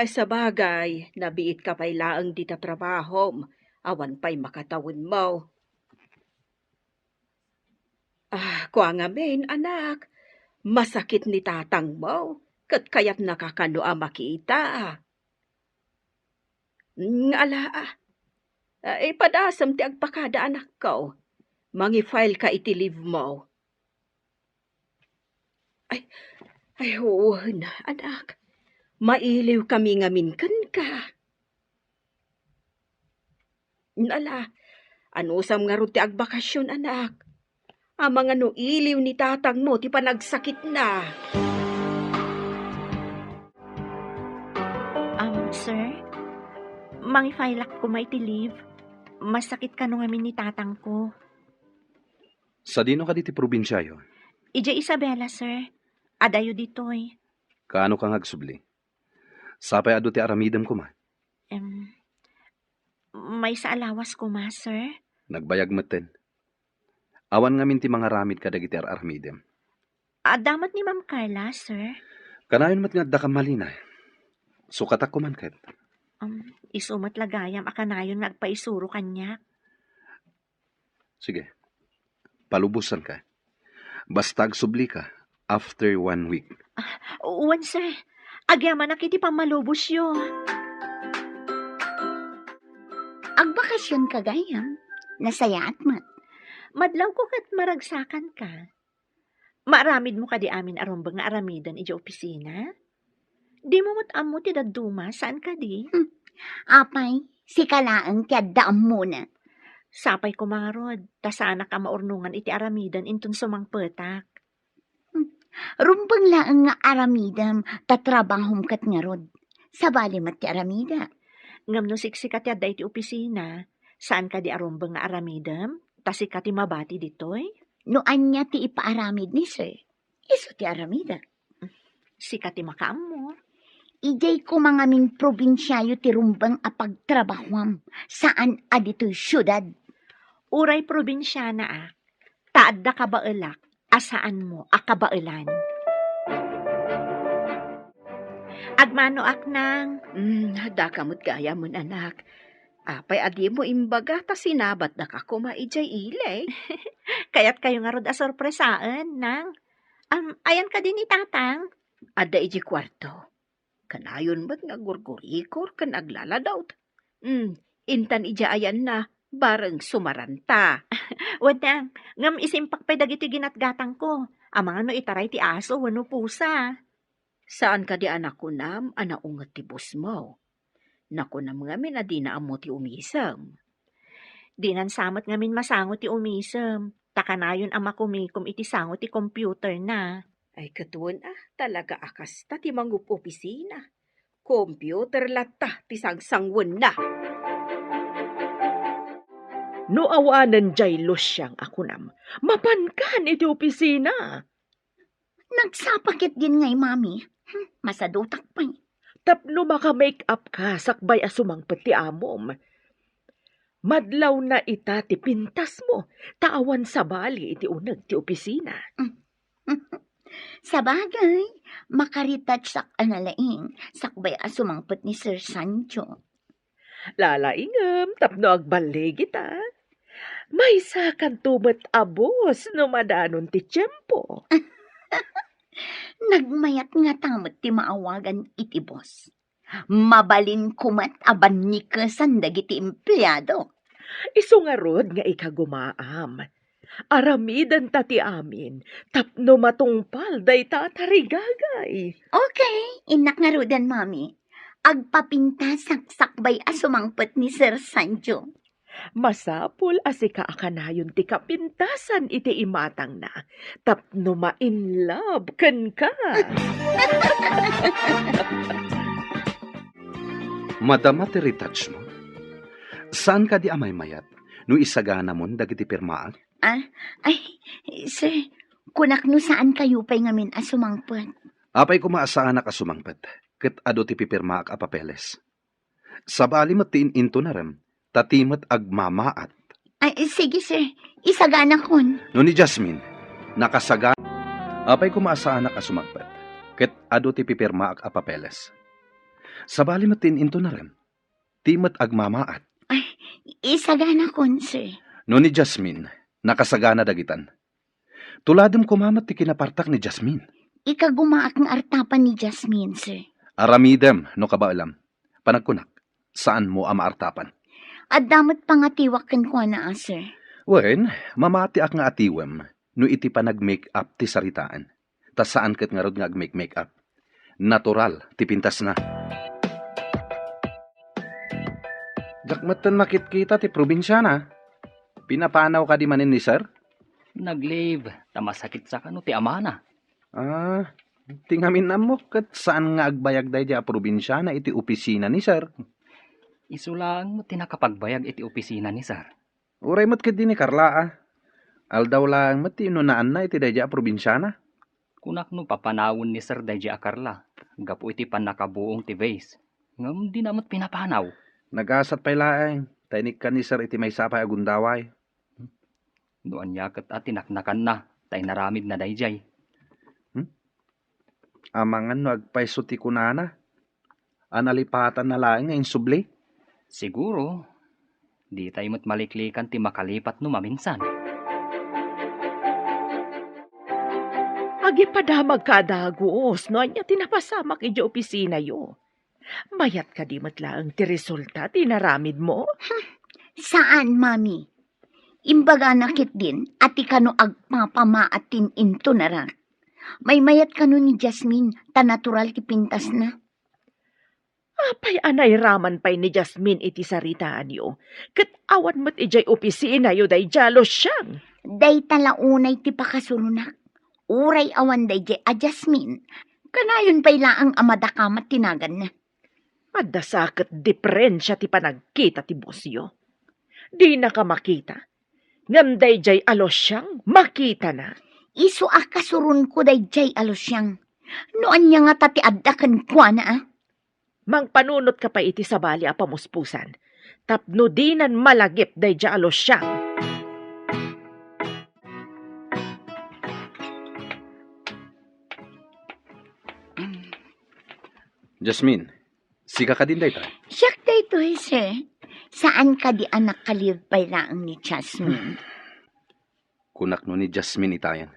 Sa bagay, nabiit ka pa'y laang di ta trabaho. Awan pa'y makatawin mo. Kuha nga men, anak. Masakit ni tatang mo. Kat kaya't nakakano makita. Ala, ipadasam ti agpakada anak ko. Mangi-file ka iti leave mo. Ay, oo na, anak. Mailiw kami nga minkan ka. Ala, anusam nga ro ti agbakasyon, anak. Amang ano iliw ni tatang mo, ti panagsakit na. Sir, mangi-file ko may ti leave. Masakit ka nung amin ni tatang ko. Sa dino ka diti probinsya yo? Ija Isabela, sir. Adayo ditoy. Kaano kang agsubli? Sapay ado ti aramidem ko ma. May sa alawas ko ma, sir. Nagbayag maten. Awan nga min ti mga ramid ka dagiti aramidem. Damat ni Ma'am Carla, sir. Kanayon mat nga da ka malina. Sukatak ko man ket. Isumat lagayam akanayon nga agpaisuro kanya. Sige. Palubusan ka. Basta agsubli ka after 1 week. Uwan, sir. Agyaman na kiti pamalubos yo. Agbakasyon ka gayam. Nasayaat mat. Madlaw ko kat maragsakan ka. Maaramid mo ka di amin arumbang nga aramidan ija opisina? Di mo amo ti daduma, saan ka di? Apay, si kalaang tiaddaam muna. Sapay ko mga rod, tasana ka maurnungan iti aramidan intun sumang petak. Rumbang laang nga aramidam, tatrabahom kat nga rod. Sabali mat ti aramida. Ngam no siksikat yadda iti opisina, saan ka di arumbang nga aramidam? Tasi ka ti mabati ditoy? No anya ti ipaaramid ni sir. Iso ti aramida. Sikat ti makaammo. Ijay ko mga min probinsyayo ti rumbang apagtrabahwam. Saan adito'y syudad? Uray probinsyana taadda ka baelak, asaan mo akabailan. Agmano aknang. Da kamot gaya mon anak. Apay adi mo imbaga ta sinabat na ka kumaijay ilay. Kaya't kayo nga rod asorpresaan nang. Ayan ka din ni tatang. Ada iji kwarto. Kanayon ba't nga gurgurikor kan aglaladaw. Intan ija ayan na, bareng sumaranta. Wadang, ngam isimpak pa dagiti ginatgatang ko. Amang ano itaray ti aso, wano pusa. Saan ka di anak ko nam, anaungat ti bus mo? Naku na mga min, adi na amo ti umisam. Di nan samot ngamin masangot ti umisam. Takanayon ama kumikom iti sangot ti computer na. Ay katuan talaga akas ta ti mangup opisina. Computer lata ti sangsangwan na. No awanan jay losyang ako nam. Mapankan iti opisina. Nagsapakit din ngay, mami. Masadutak pa. Tapno maka-make up ka sakbay asumang pati amom. Madlaw na ita ti pintas mo. Taawan sa bali iti unag ti opisina. Sa bagay, makaritouch sak analaing sakbay asumangpot ni Sir Sancho. Lalaingam, tapno agbalay kita. May sakan tumat abos no madanon ti tiyempo. Nagmayat nga tamot ti maawagan iti boss. Mabalin kumat aban ni kesan dagiti empleyado. Iso nga rod nga ikagumaam. Aramidan tati amin, tapno matungpal day tatarigagay. Okay, inak nga rudan, mami. Agpapinta saksakbay asumangpet ni Sir Sanjo. Masapul asika akanayon ti kapintasan iti imatang na, tapno ma-in love ken ka. Madama ti retouch mo. Saan ka di amay mayat? No isagana mon dagiti pirmaan? Ay, sir, kunak no saan kayo pa'y ngamin asumangpet? Apay kumaasaan na kasumangpet. Ket ado ti pipirmaak a papeles. Sabali matiin into na rem. Tatimat agmamaat. Ay, sige, sir. Isagana kon. No ni Jasmine, nakasaga. Apay kumaasaan na kasumangpet. Ket ado ti pipirmaak a papeles. Sabali matiin into na rem. Timat agmamaat. Ay, isagana kon, sir. No ni Jasmine, nakasagana dagitan. Tuladem kumamat ti kinapartak ni Jasmine. Ikagumaak ng artapan ni Jasmine, sir. Aramidem, no kabaalam. Panagkunak, saan mo ama artapan? At damat pangatiwakan ko na, sir. Wen, mamati ak nga atiwem, no iti pa nag-make-up ti saritaan. Ta saan ket nga rod nga ag-make-up? Natural, ti pintas na. Dakmatan makit-kita ti probinsya na. Pinapanaw ka di manin ni sir? Nag-leave, tamasakit sa kano ti amana. Tingamin na mo, kat saan nga agbayag day di a probinsya na iti opisina ni sir? Isulang mo tinakapagbayag iti opisina ni sir. Uray mo't ket di ni Carla. Aldaw lang mo't tinunaan na iti day di a probinsya na. Kunak no papanawon ni sir day a Carla. Gapu iti panakabuong ti vase. Ngam di namot pinapanaw. Nagasat pa'y laeng, tainik ka ni sir iti may sapay agundaway. Doan yakat at tinaknakan na. Tay naramid na dayjay. Amangan no agpaiso ti kunana. Analipatan na laeng ngayon subli. Siguro, di tayo mo't maliklikan ti makalipat no maminsan. Agi padamag kadagos, no anya tinapasamak iti opisina yo. Mayat ka di matlaang ti resulta tinaramid mo? Saan, mami? Imbaga nakit din, at ikano agpapamaatin into na ra. May mayat kano ni Jasmine, ta natural ti pintas na. Apay anay raman pay ni Jasmine iti saritaan yo. Kat awan mo't ijay opisina yo day jalo siyang. Day talaunay ti pakasurunak. Uray awan day jay a Jasmine. Kanayon pa'y laang amadakamat tinagan na. Madasakit diferensya ti panagkita ti bosyo. Di na ka makita. Ngam day jay alos siyang makita na. Isu akasurun ko day jay alosyang. Noan niya nga tati addakan kwa na Mang panunot ka pa iti sabali a pamuspusan. Tapno dinan malagip day jay alos siyang. Jasmine, sika ka din day ta. Siyak day to, sir. Saan ka di anak kaliv pa'y laang ni Jasmine? Kunak no ni Jasmine itayan.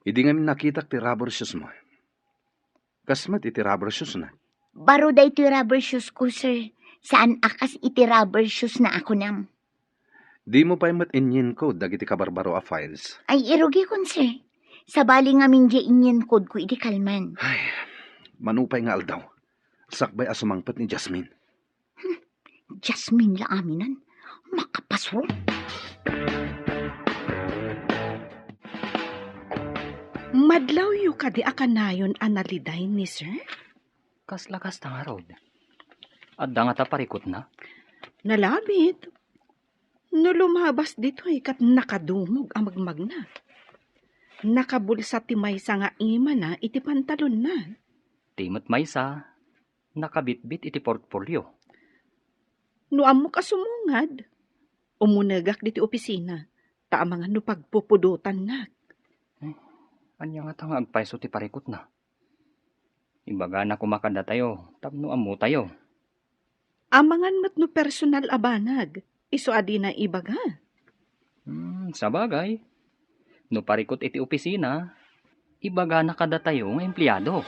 Idi nga nakita ti rubber shoes mo. Kasmat iti rubber shoes na. Baro day ti rubber shoes ko, sir. Saan akas iti rubber shoes na ako nam? Di mo pa'y mat-inyin ko dagiti kabarbaro a files. Ay, irugi kon, sir. Sabali nga min di inyen kod ko iti kalman. Ay, manupay nga aldaw. Sakbay asumangpat ni Jasmine. Jasmine la aminan. Makapasro. Madlaw yu kadi akanayon analiday ni sir? Kaslakas ta nga rod. At nga ta parikot na. Nalabit. No lumabas dito kat nakadungog ang magmagna. Nakabulsa ti maysa nga ima na iti pantalon na. Timot maysa, nakabitbit iti portfolio. No amok asumungad. Umunagak diti opisina. Taamangan no pagpupudutan na. Anya nga tang agpaiso ti parikot na. Imbaga na kumakanda tayo, tapno amu tayo. Amangan mat no personal abanag. Iso adi na ibaga. Sabagay. No parikot iti opisina, ibaga na kada tayo nga empleyado.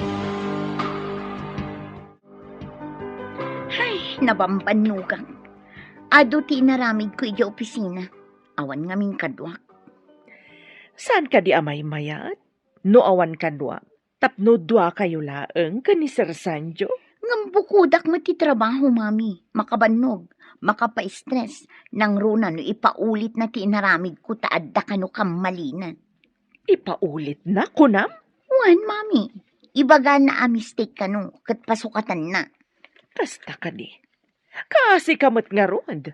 Ay, nabambanugang. Ado ti naramid ko iti opisina. Awan nga min kadwak. Saan ka di amay mayat? No awan kanwa. Tapno dua kayo laeng ka ni Sir Sanjo. Ngambukudak mo ti trabaho, mami. Makabanog, makapa-stress. Nang runa no ipaulit na ti inaramid ko taadda ka no kamalinan. Ipaulit na kunam. Wan, mami. Ibaga na a mistake ka no, kat pasukatan na. Kasta ka di. Kasi kamot nga rod.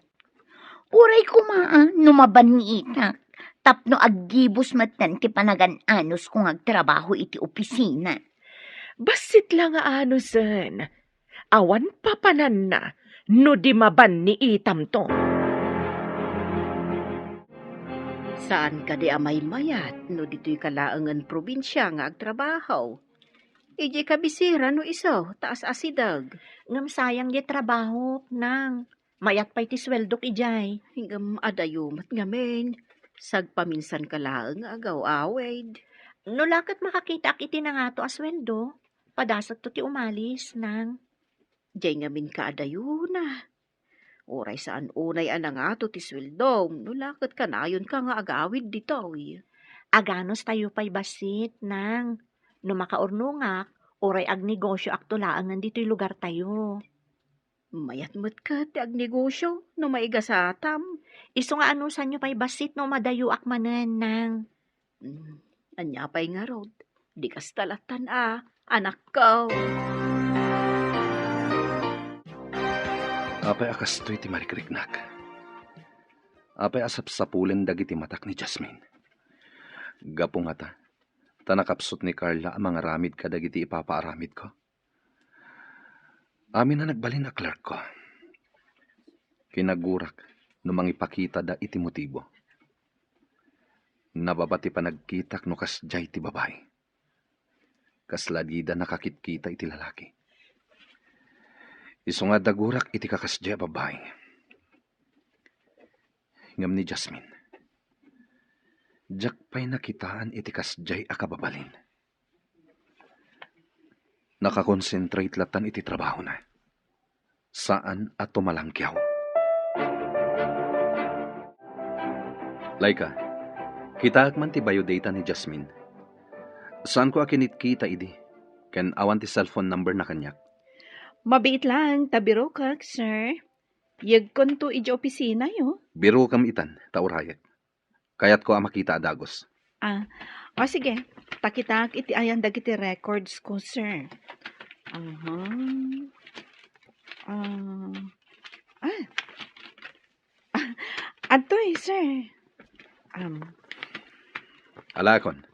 Uray kumaa, numaban ni itak. Tapno aggibos matan ti panagan-anos kung agtrabaho iti opisina. Basit lang nga ano sen. Awan papanan na. No di maban ni itam to. Saan ka di amay mayat no dito'y kalaangan probinsya nga agtrabaho? Iji kabisira no isaw, taas asidag. Ngam sayang di trabaho nang. Mayat pa'y ti sweldok ijay. Hingam adayumat ngamen. Sagpaminsan ka lang agaw awed. No lakat makakita ak iti na nga to asweldo. Padasat to ti umalis nang. Diyay ngamin ka adayuna. Oray saan unay nga to ti sweldom. No lakat ka na yun ka nga agawid dito. Aganos tayo pa'y basit nang. No makaurnungak, oray ag negosyo ak tulaangan dito'y lugar tayo. Mayat mo't ka ti agnegosyo no maigasatam. Iso nga anusan nyo pa'y basit no madayo ak manen nang. Anya pa'y nga rod. Di kas talatan anak ko. Apay akas to'y ti marikriknak. Apay asap sapulen dagiti matak ni Jasmine. Gapo nga ta. Tanakapsot ni Carla ang mga ramid ka dagiti ipapaaramid ko. Amin na nagbalin na clerk ko. Kinagurak no mangipakita da iti motibo. Nababati pa nagkitak no kasjay ti babay. Kasladida nakakitkita iti lalaki. Iso nga dagurak iti kakasjay babay. Ngam ni Jasmine. Diyak pa'y nakitaan iti kasjay akababalin. Nakakonsentrate latan iti trabaho na. Saan at tumalangkyaw. Laika, kita man ti biodata ni Jasmine. Saan ko akinit kita idi? Ken awan ti cellphone number na kanyak. Mabiit lang, tabiro kag, sir. Yag konto iji opisina yo. Biro kam itan, taurayek. Kayat ko makita adagos. Sige. Takitak iti ayan dagiti records ko, sir. Atoy, sir. Alakon,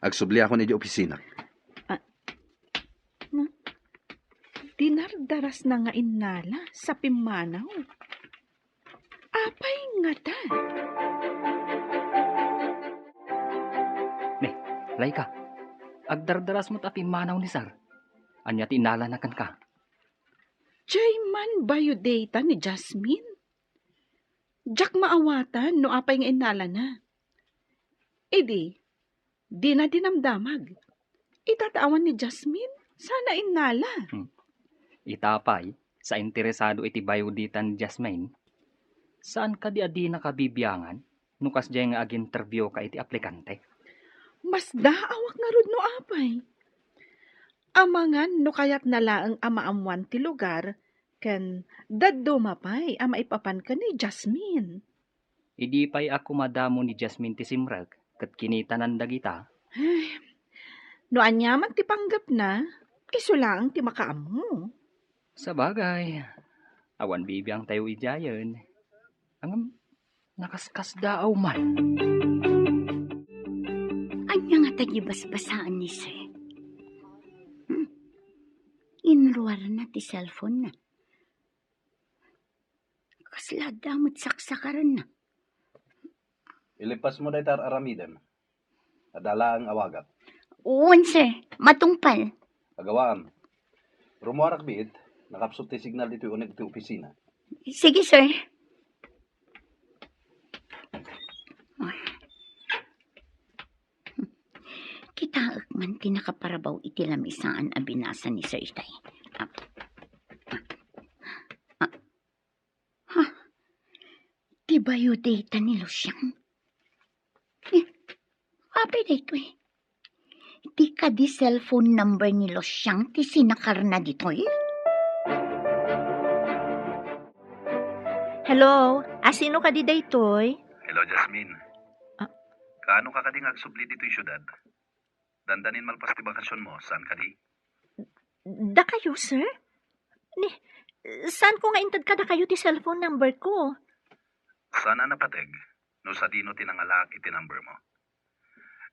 agsubli ako ni di opisina. Dinardaras na nga inala sa pimanaw. Apay nga ta. Laika, agdardaras mo tapi manaw ni Sar. Anya tinala na kan ka. Jayman biodata ni Jasmine. Jack maawatan no apay nga inala na. Di na dinamdamag. Itatawan ni Jasmine, sana inala. Itapay, sa interesado iti biodata ni Jasmine, saan ka di adi nakabibiyangan, nukas jay nga ag-interview ka iti aplikante? Mas daawak nga rod no apay. Amangan no kayat nalaang amaamuan ti lugar, ken daddo mapay ama ipapan ka ni Jasmine. Idi pa'y ako madamo ni Jasmine ti simrag, kat kinitanan dagita. No anyaman ti panggap na, iso lang ti makaamu. Sa bagay, awan bibiyang tayo ijayon. Ang nakaskas daaw man. Anya nga tagibasbasaan ni Sir. Inruar na ti cellphone na. Kasla damot saksakaran na. Ilipas mo daytar aramidem. Adala ang awagap. Uwan, Sir. Matungpal. Agawaan. Rumuarak biit, nakapsot ti signal dito uneg ti opisina. Sige, Sir. Kitaak man tinakaparabaw iti lamisaan a binasa ni Sir Itay. Ti biodata ni Lucian. Apay dito eh. Di ka di cellphone number ni Losyang ti sinakarna dito eh. Hello? Sino ka di daytoy? Hello, Jasmine. Ah. Kaano ka kading agsubli dito yung syudad? Dandanin malpas ti bakasyon mo, saan ka di? Da kayo, sir? Ni, saan ko nga intad ka da kayo ti cellphone number ko? Sana napateg, no sa dino tinangalak iti number mo.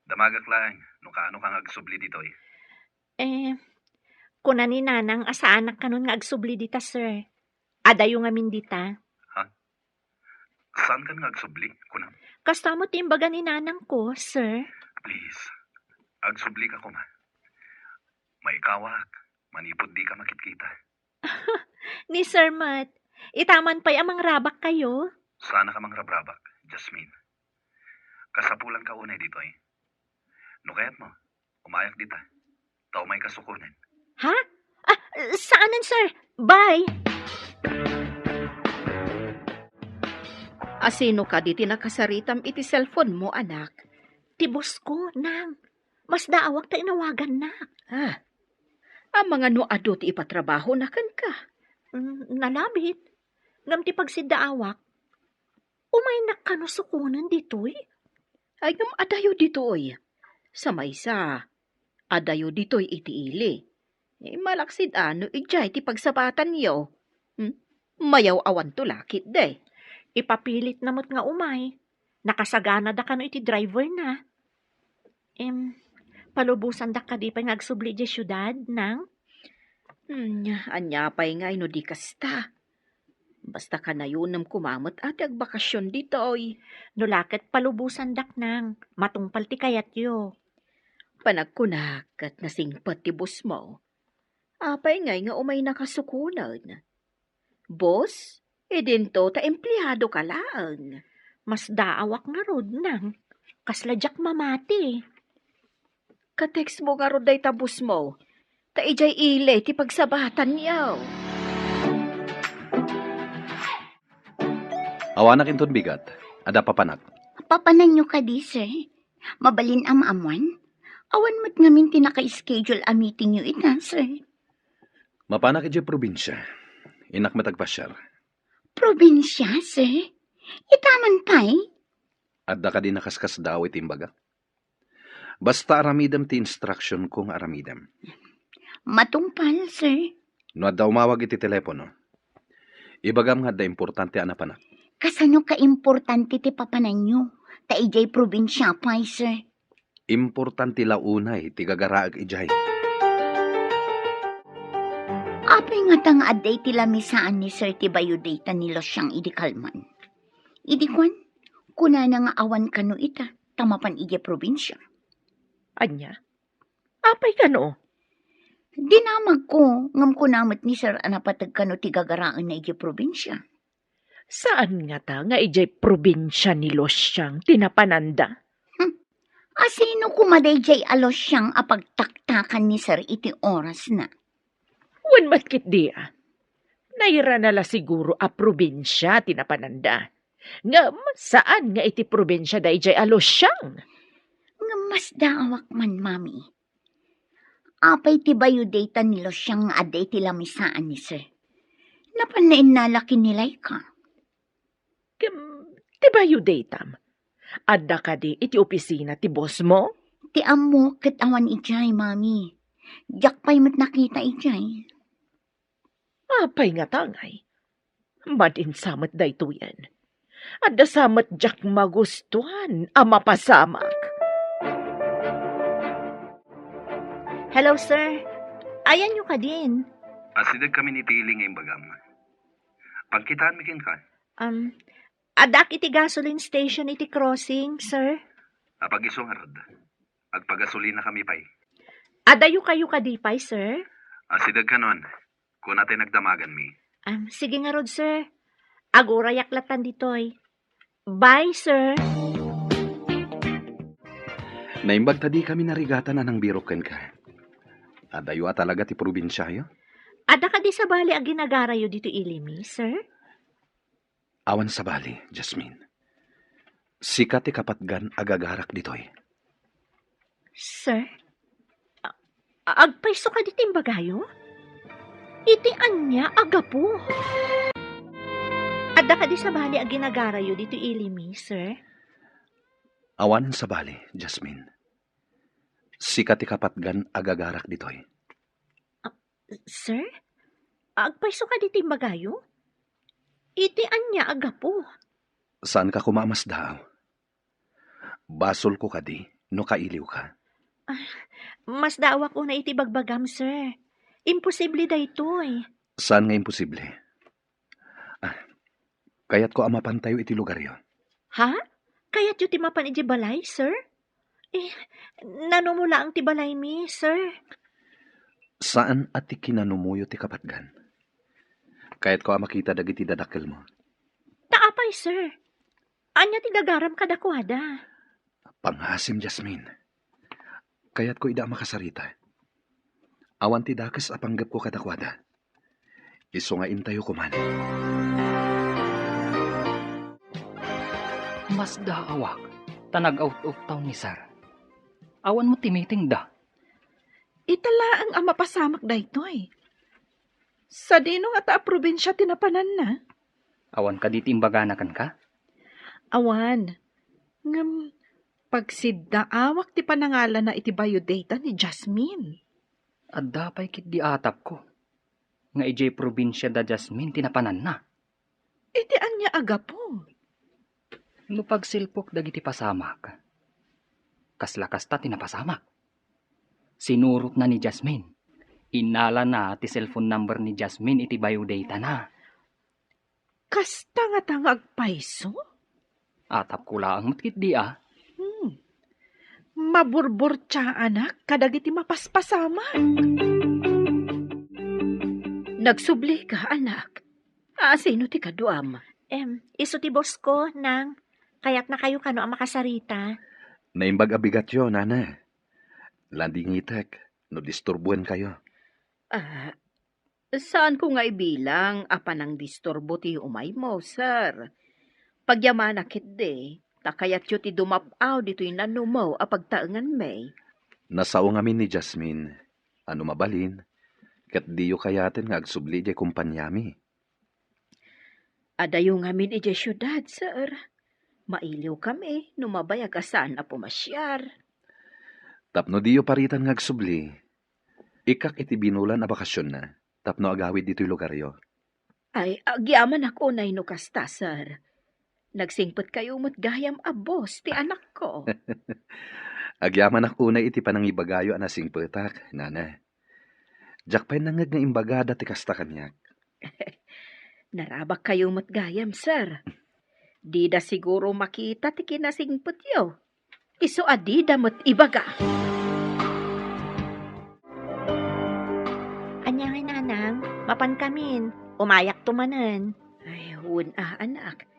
Damagak lang, no kaano kang agsubli dito eh. Kuna ni nanang asa anak kanon nga agsubli dita, sir. Adayo nga min dita. Saan ka nga agsubli? Kunam, Kasta mo timbaga ni nanang ko, sir. please. Agsubli ka kuma. May kawak, manipod di ka makitkita. Ni Sir Matt, itaman pa'y amang rabak kayo. Sana ka mangrabrabak, Jasmine. Kasapulan ka unay dito eh. No kaya't mo, umayak dita. Tao may kasukunan. Ha? Saanan, sir? Bye! Asino ka di tinakasaritam iti cellphone mo, anak? Tibos ko, nang. Mas daawak ta inawagan na. Ang mga noado ti ipatrabaho na kan ka. Nalabit. Ngam ti pagsidaawak. Umay nakanusukunan dito'y. Ay ngam adayo ditoy. Sa maysa, adayo ditoy iti ili. Malaksid ano, ijay ti pagsabatan yo. Mayaw awan to lakit day. Ipapilit namot nga umay. Nakasagana da kano iti driver na. Palubusan da ka di pa ngagsubli di syudad, nang? Anya pa'y nga ino di kasta. Basta ka na yun kumamot at agbakasyon ditoy. Nulaket palubusan dak nang. Matungpal ti kayat yo. Panagkunak at nasingpat ti bus mo. Apay nga umay nakasukunan. Boss, dinto ta empleyado ka lang. Mas daawak nga rod, nang. Kasladyak mamati. Ka-text mo nga roday tabus mo. Ta ijay ile ti pagsabatan niyaw. Awanak intod bigat, ada papanak. Papanan nyo ka di, sir. Mabalin amamuan. Awan mo't ngamin tinaka-schedule a meeting nyo ita, sir. Mapanak iti probinsya. Inak matagpasyar. Probinsya, sir. Itaman pa'y. Adda ka din nakaskas daw iti imbaga. Basta aramidam ti instruction kong aramidam. Matungpal, sir. No adda umawag iti telepono. Ibagam nga da importante anapanak. Kasano ka-importante ti papanan nyo? Ta ijay probinsya pa'y, sir. Importante launay ti gagaraag ijay. Apay nga tang aday ti lamisaan ni Sir ti bayudata ni Losyang idi kalman. Idi kwan, kuna na nga awan kano ita, tamapan ije probinsya. Anya? Apay ka no? Dinamag ko, ngam kunamot ni Sir anapatag kano ti gagaraan na ije probinsya. Saan nga ta nga ijay probinsya ni Losyang tinapananda? Asino kumaday jay alos siyang apagtaktakan ni Sir iti oras na. Wan matkit dia. Naira nala siguro a probinsya tinapananda. Ngam, saan nga iti probinsya da ijay Losyang? Nga mas daawak man, mami. Apay ti bayudata ni Losyang aday ti lamisaan ni Sir. Napanain nalaki nilay ka. Tiba yu datam. Adda ka di iti opisina ti boss mo? Ti amo ket awan ijay, mami. Jak pa'y mat nakita ijay. Apay nga tangay. Madin samat da ito yan. Adda samat jak magustuhan a mapasamak. Hello, sir. Ayan nyo ka din. Asidag kami ni Tili ngayong bagam. Pagkitaan mi kin ka. Adak iti gasoline station iti crossing, sir. Apag-isong arod. Agpagasolina kami pa'y. Adayo kayo kadipay, sir. Asidag ka nun. Kung natin nagdamagan mi. Sige nga rod, sir. Agora yaklatan ditoy. Bye, sir. Naimbag tadi kami narigatan na ng biroken ka. Adayo talaga ti probinsyayo. Ada ka di sa bali a ginagarayo dito ilimi, sir? Awan sa bali, Jasmine. Sikat ti kapatgan agagarak ditoy. Sir? Agpaiso ka di timbagayo? Iti anya agapo. Adda ka di sa bali ang ginagarayo dito ilimi, sir? Awan sa bali, Jasmine. Sikat ikapatgan agagarak ditoy. Sir? Agpaiso ka di timbagayo? Iti anya agapo. Saan ka kumamas daaw? Basol ko kadi, no kailiw ka. Mas dawa ko na iti bagbagam, sir. Imposible da ito eh. Saan nga imposible? Kaya't ko amapan tayo iti lugar yon. Ha? Kaya't yu timapan iti balay, sir? Nanumula ang tibalay mi, sir. Saan at ikinanumuyo ti kapatgan? Kaya't ko makita dagiti dadakkel mo. Taapay, sir. Anya ti gagaram kadakwada. Panghasim, Jasmine. Kaya't ko ida makasarita. Awan ti dakes apanggap ko kadakwada. Iso nga intayo ko man. Mas daawak, tanag out of town ni Sar. Awan mo timiting da. Itala ang ama pasamak da ito eh. Sa dino nga ta probinsya tinapanan na. Awan ka di timbaganakan ka? Awan. Ngam, pagsiddaawak ti panangalan na iti biodata ni Jasmine. At dapay kit di atap ko. Nga ijay probinsya da Jasmine tinapanan na. Iti anya agapo. No pagsilpok dagiti pasamak. Kaslakas ta tinapasamak. Sinurot na ni Jasmine. Inala na ti cellphone number ni Jasmine iti biodata na. Kasta nga tangag paiso? Atap ko lang matkit di ah. Maburbur tsa anak, kadagiti mapaspasaman. Nagsubli ka, anak. Sino ti kaduam? Iso ti boss ko, nang kaya't na kayo kano ang makasarita. Naimbag abigat yo, nana. Landingitek, no disturbuan kayo. Saan ko nga ibilang apan ang disturbo ti umay mo, sir? Pagyamanakit de, takayat yu ti dumapaw dito'y nanumaw apagtaengan may. Nasao ngamin ni Jasmine. Ano mabalin? Kat di yu kayatin nga agsubli di kumpanyami. Adayo ngamin iti syudad, sir. Mailiw kami, numabaya ka saan na pumasyar. Tapno di yu paritan nga agsubli. Ikak iti binulan a bakasyon na. Tapno agawid dito'y lugar yo. Ay, agyaman ako na inukasta, sir. Nagsingpot kayo mo't gayam abos ti anak ko. Agyaman ako na iti panangibagayo anasing petak, nana. Jakpay nangag nga imbagada ti kasta kanyak. Narabak kayo mo't gayam, sir. Di da siguro makita ti kinasingpot yo. Iso adida mo't ibaga. Anya nga nanang, mapan kamin. Umayak tumanan. Ay, anak.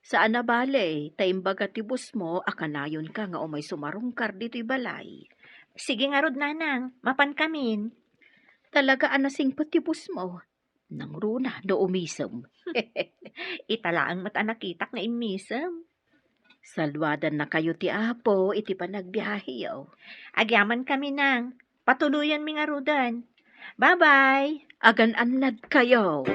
Saan na bale, taimbaga ti bus mo, akanayon ka nga umay sumarungkar dito'y balay. Sige nga rod nanang, mapan kamin. Talaga anasing ti bus mo. Nang runa, do umisem. Italaang mata nakitak nga imisem. Salwadan na kayo ti apo, iti panagbiyahe yaw. Agyaman kami nang. Patuluyan mi nga rudan. Bye-bye! Agan-anlad kayo.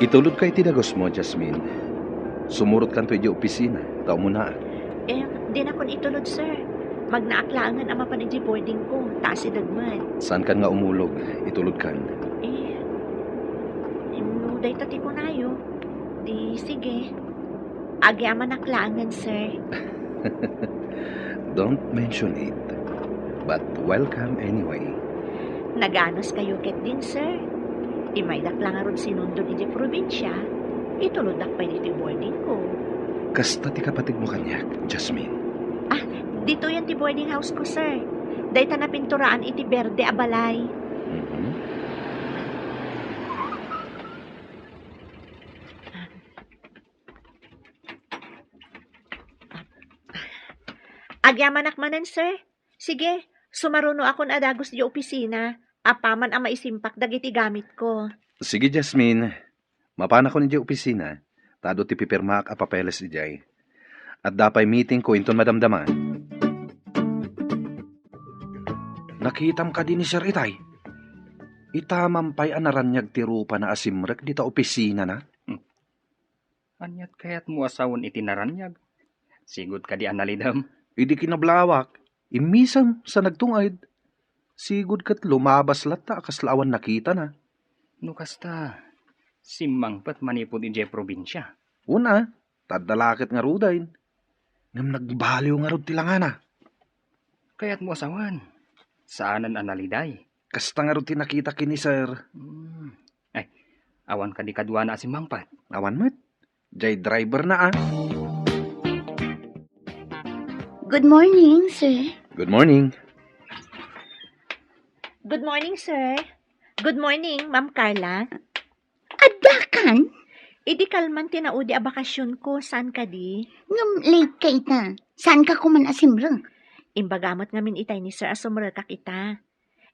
Itulod kay tinagos mo, Jasmine. Sumurot kanto iti opisina. Tao mo na. Di na kon itulod, sir. Magnaaklangan ang mapanidji boarding ko. Taas idagman. Saan kan nga umulog? Itulod kan. Inuday tati ko nayo. Di, sige. Agyaman aklangan, sir. Don't mention it. But welcome anyway. Naganos kayo ket din, sir. Imaydak lang aron sinundon iti probinsya. Ituludak pa dito boarding ko. Kasta ti kapatid mo kanyak, Jasmine. Dito yan ti boarding house ko, sir. Dayta na pinturaan iti berde a balay. Mhm. Agyamanak manan, sir. Sige, sumaruno akon adagos di opisina. Apaman ang maisimpak dagiti gamit ko. Sige, Jasmine. Mapana ko ni opisina. Tado ti pipirmaak a papeles di jay. At dapay meeting ko inton madamdaman. Nakitam ka din ni Sir Itay. Itamampay anaranyag ti rupa na asimrek dita opisina na. Anyat kaya't mo asawon itinaranyag. Sigod ka di analidam. Idi kinablawak. Imisam sa nagtungayd. Sigud kat lumabas lata kaslawan nakita na. No kasta, simmangpat manipod ije probinsya. Una, tadalakit nga rudayn. Ngam nagbaliw nga rod tilangana. Kaya't mo asawan. Saanan analiday? Kasta nga rod tinakita kini Sir. Ay, awan ka di kadwa na simmangpat. Awan met. Jay driver na ah. Good morning, sir. Good morning. Good morning, sir. Good morning, Ma'am Carla. Adakan? Idi kalman tinaudi a bakasyon ko. Saan ka di? Ngam late ka ita. Saan ka kuman asimrang? Imbagamot ngamin itay ni Sir asumre ka kita.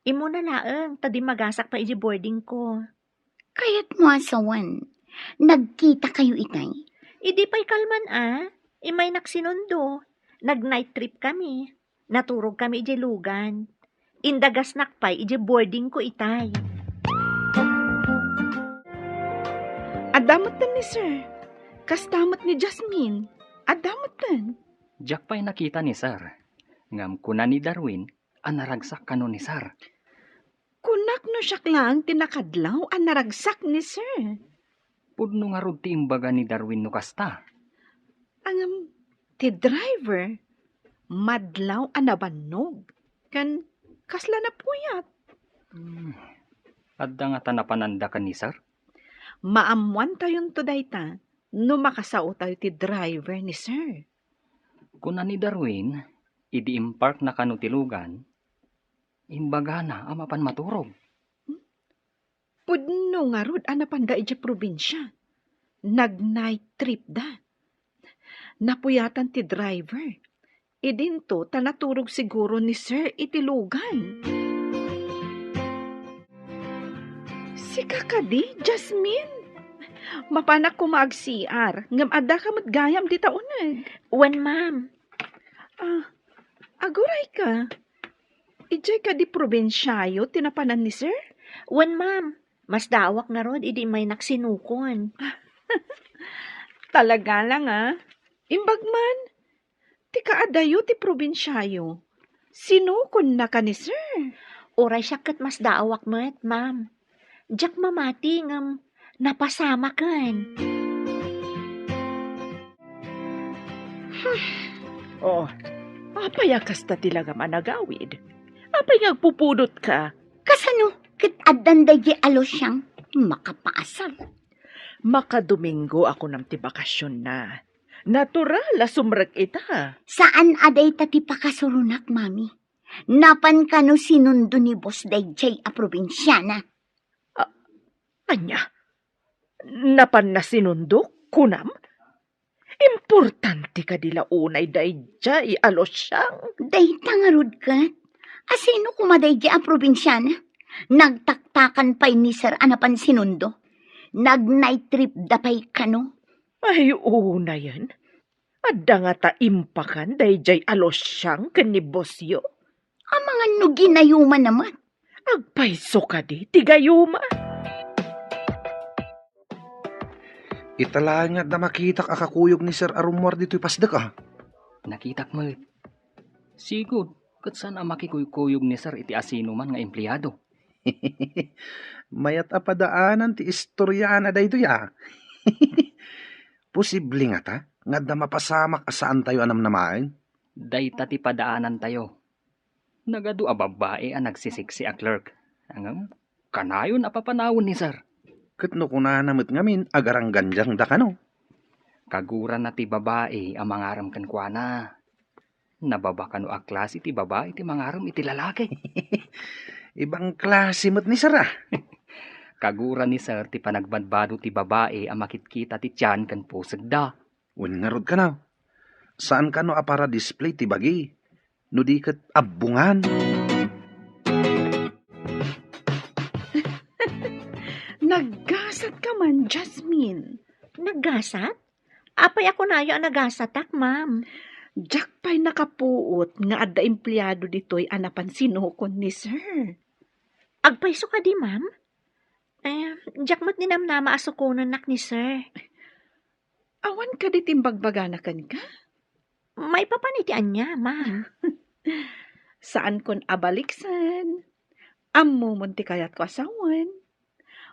Imo na laeng, tadi magasak pa iji boarding ko. Kaya't mo asawan. Nagkita kayo itay? Idi pa'y kalman Imay naksinundo. Nag-night trip kami. Naturog kami iji lugan. Indagas nakpay iji boarding ko itay. Adamot na ni sir. Kastamot ni Jasmine. Adamot na. Jack pa'y nakita ni Sir. Ngam kuna ni Darwin, anaragsak kano ni Sir. Kunak no siya lang tinakadlaw ang naragsak ni sir. Pudno nga rod ti imbaga ni Darwin no kasta. Ang ti driver, madlaw ang nabannog. Kan kasla na puyat. Adda nga tanapananda ka ni Sir. Maamuan tayon to dayta. No makasao tayo ti driver ni sir. Kuna ni Darwin, idi-impark na kano tilugan, imbaga na amapan maturog. Pudno nga rod anapan da iti probinsya. Nag-night trip da. Napuyatan ti driver. Idinto tanaturog siguro ni sir itilugan. Si kakadi, Jasmine. Mapanak ko maag-CR. Ngam ada ka matgayam di taunag. Wen, ma'am. Aguray ka. Ijay ka di probinsyayo tinapanan ni sir? Wen, ma'am. Mas dawak nga rod, idi may naksinukon. Talaga lang Imbagman. Ti kaadayo ti probinsyayo. Sinukon na ka ni sir. Oray siya kat mas dawak met, ma'am. Diyak mamati ngam napasama kan. Apaya kasta tilaga managawid. Apay ngagpupudot ka. Kasano? Kit addan da di alos siyang makapaasar. Makadomingo ako ng tibakasyon na. Natural, sumrag ita. Saan aday tati pakasurunak, mami? Napan ka no sinundo ni Boss Dayjay a probinsyana. Anya? Napan na sinundok, kunam? Importante ka dila unay dayjay alos siyang. Dayta nga rod kat. Asino kumaday di a probinsyana? Nagtaktakan pa'y ni Sir anapan sinundo. Nag-night trip dapay kano. Ay, una yan. Adda nga ta impakan dayjay alos siyang kanibosyo. Ang mga nuginayuman naman. Agpaiso ka di, tigayuma. Itala nga da makitak akakuyog ni Sir Arumwar dito'y pasdak Nakitak mo. Sigod, kat saan ang makikuyog ni Sir iti asino man nga empleyado. Mayat apadaanan ti istoryana da ito ya. Posible nga ta, nga da mapasamak asaan tayo anam namain. Dayta ti padaanan tayo. Nagadu a babae ang nagsisiksi a clerk. Angam, kanayon apapanawon ni Sir. Kat no kuna namit ngamin, agarang ganjang da kano. Kaguran na ti babae ang mangaram kan kuana. Nababa kano a klase ti babae ti mangaram iti lalaki. Ibang klase mo't ni Sir Kaguran ni Sir ti panagbadbado ti babae ang makitkita ti tiyan kan pusag da. Wen nga rod ka na. Saan ka no apara display ti bagi? No di kat abungan. Naggasat ka man, Jasmine. Naggasat? Apay ako nayo ang nagasatak, ma'am. Jack pa'y nakapuot nga adda empleyado dito'y anapan sinukon ni sir. Agpaiso ka di, ma'am? Jack mo't ninamnama asukunan nak ni sir. Awan ka di timbagbaganakan ka? May papanitian niya, ma'am. Saan kon abaliksan? Ammo munti kayat ko asawan.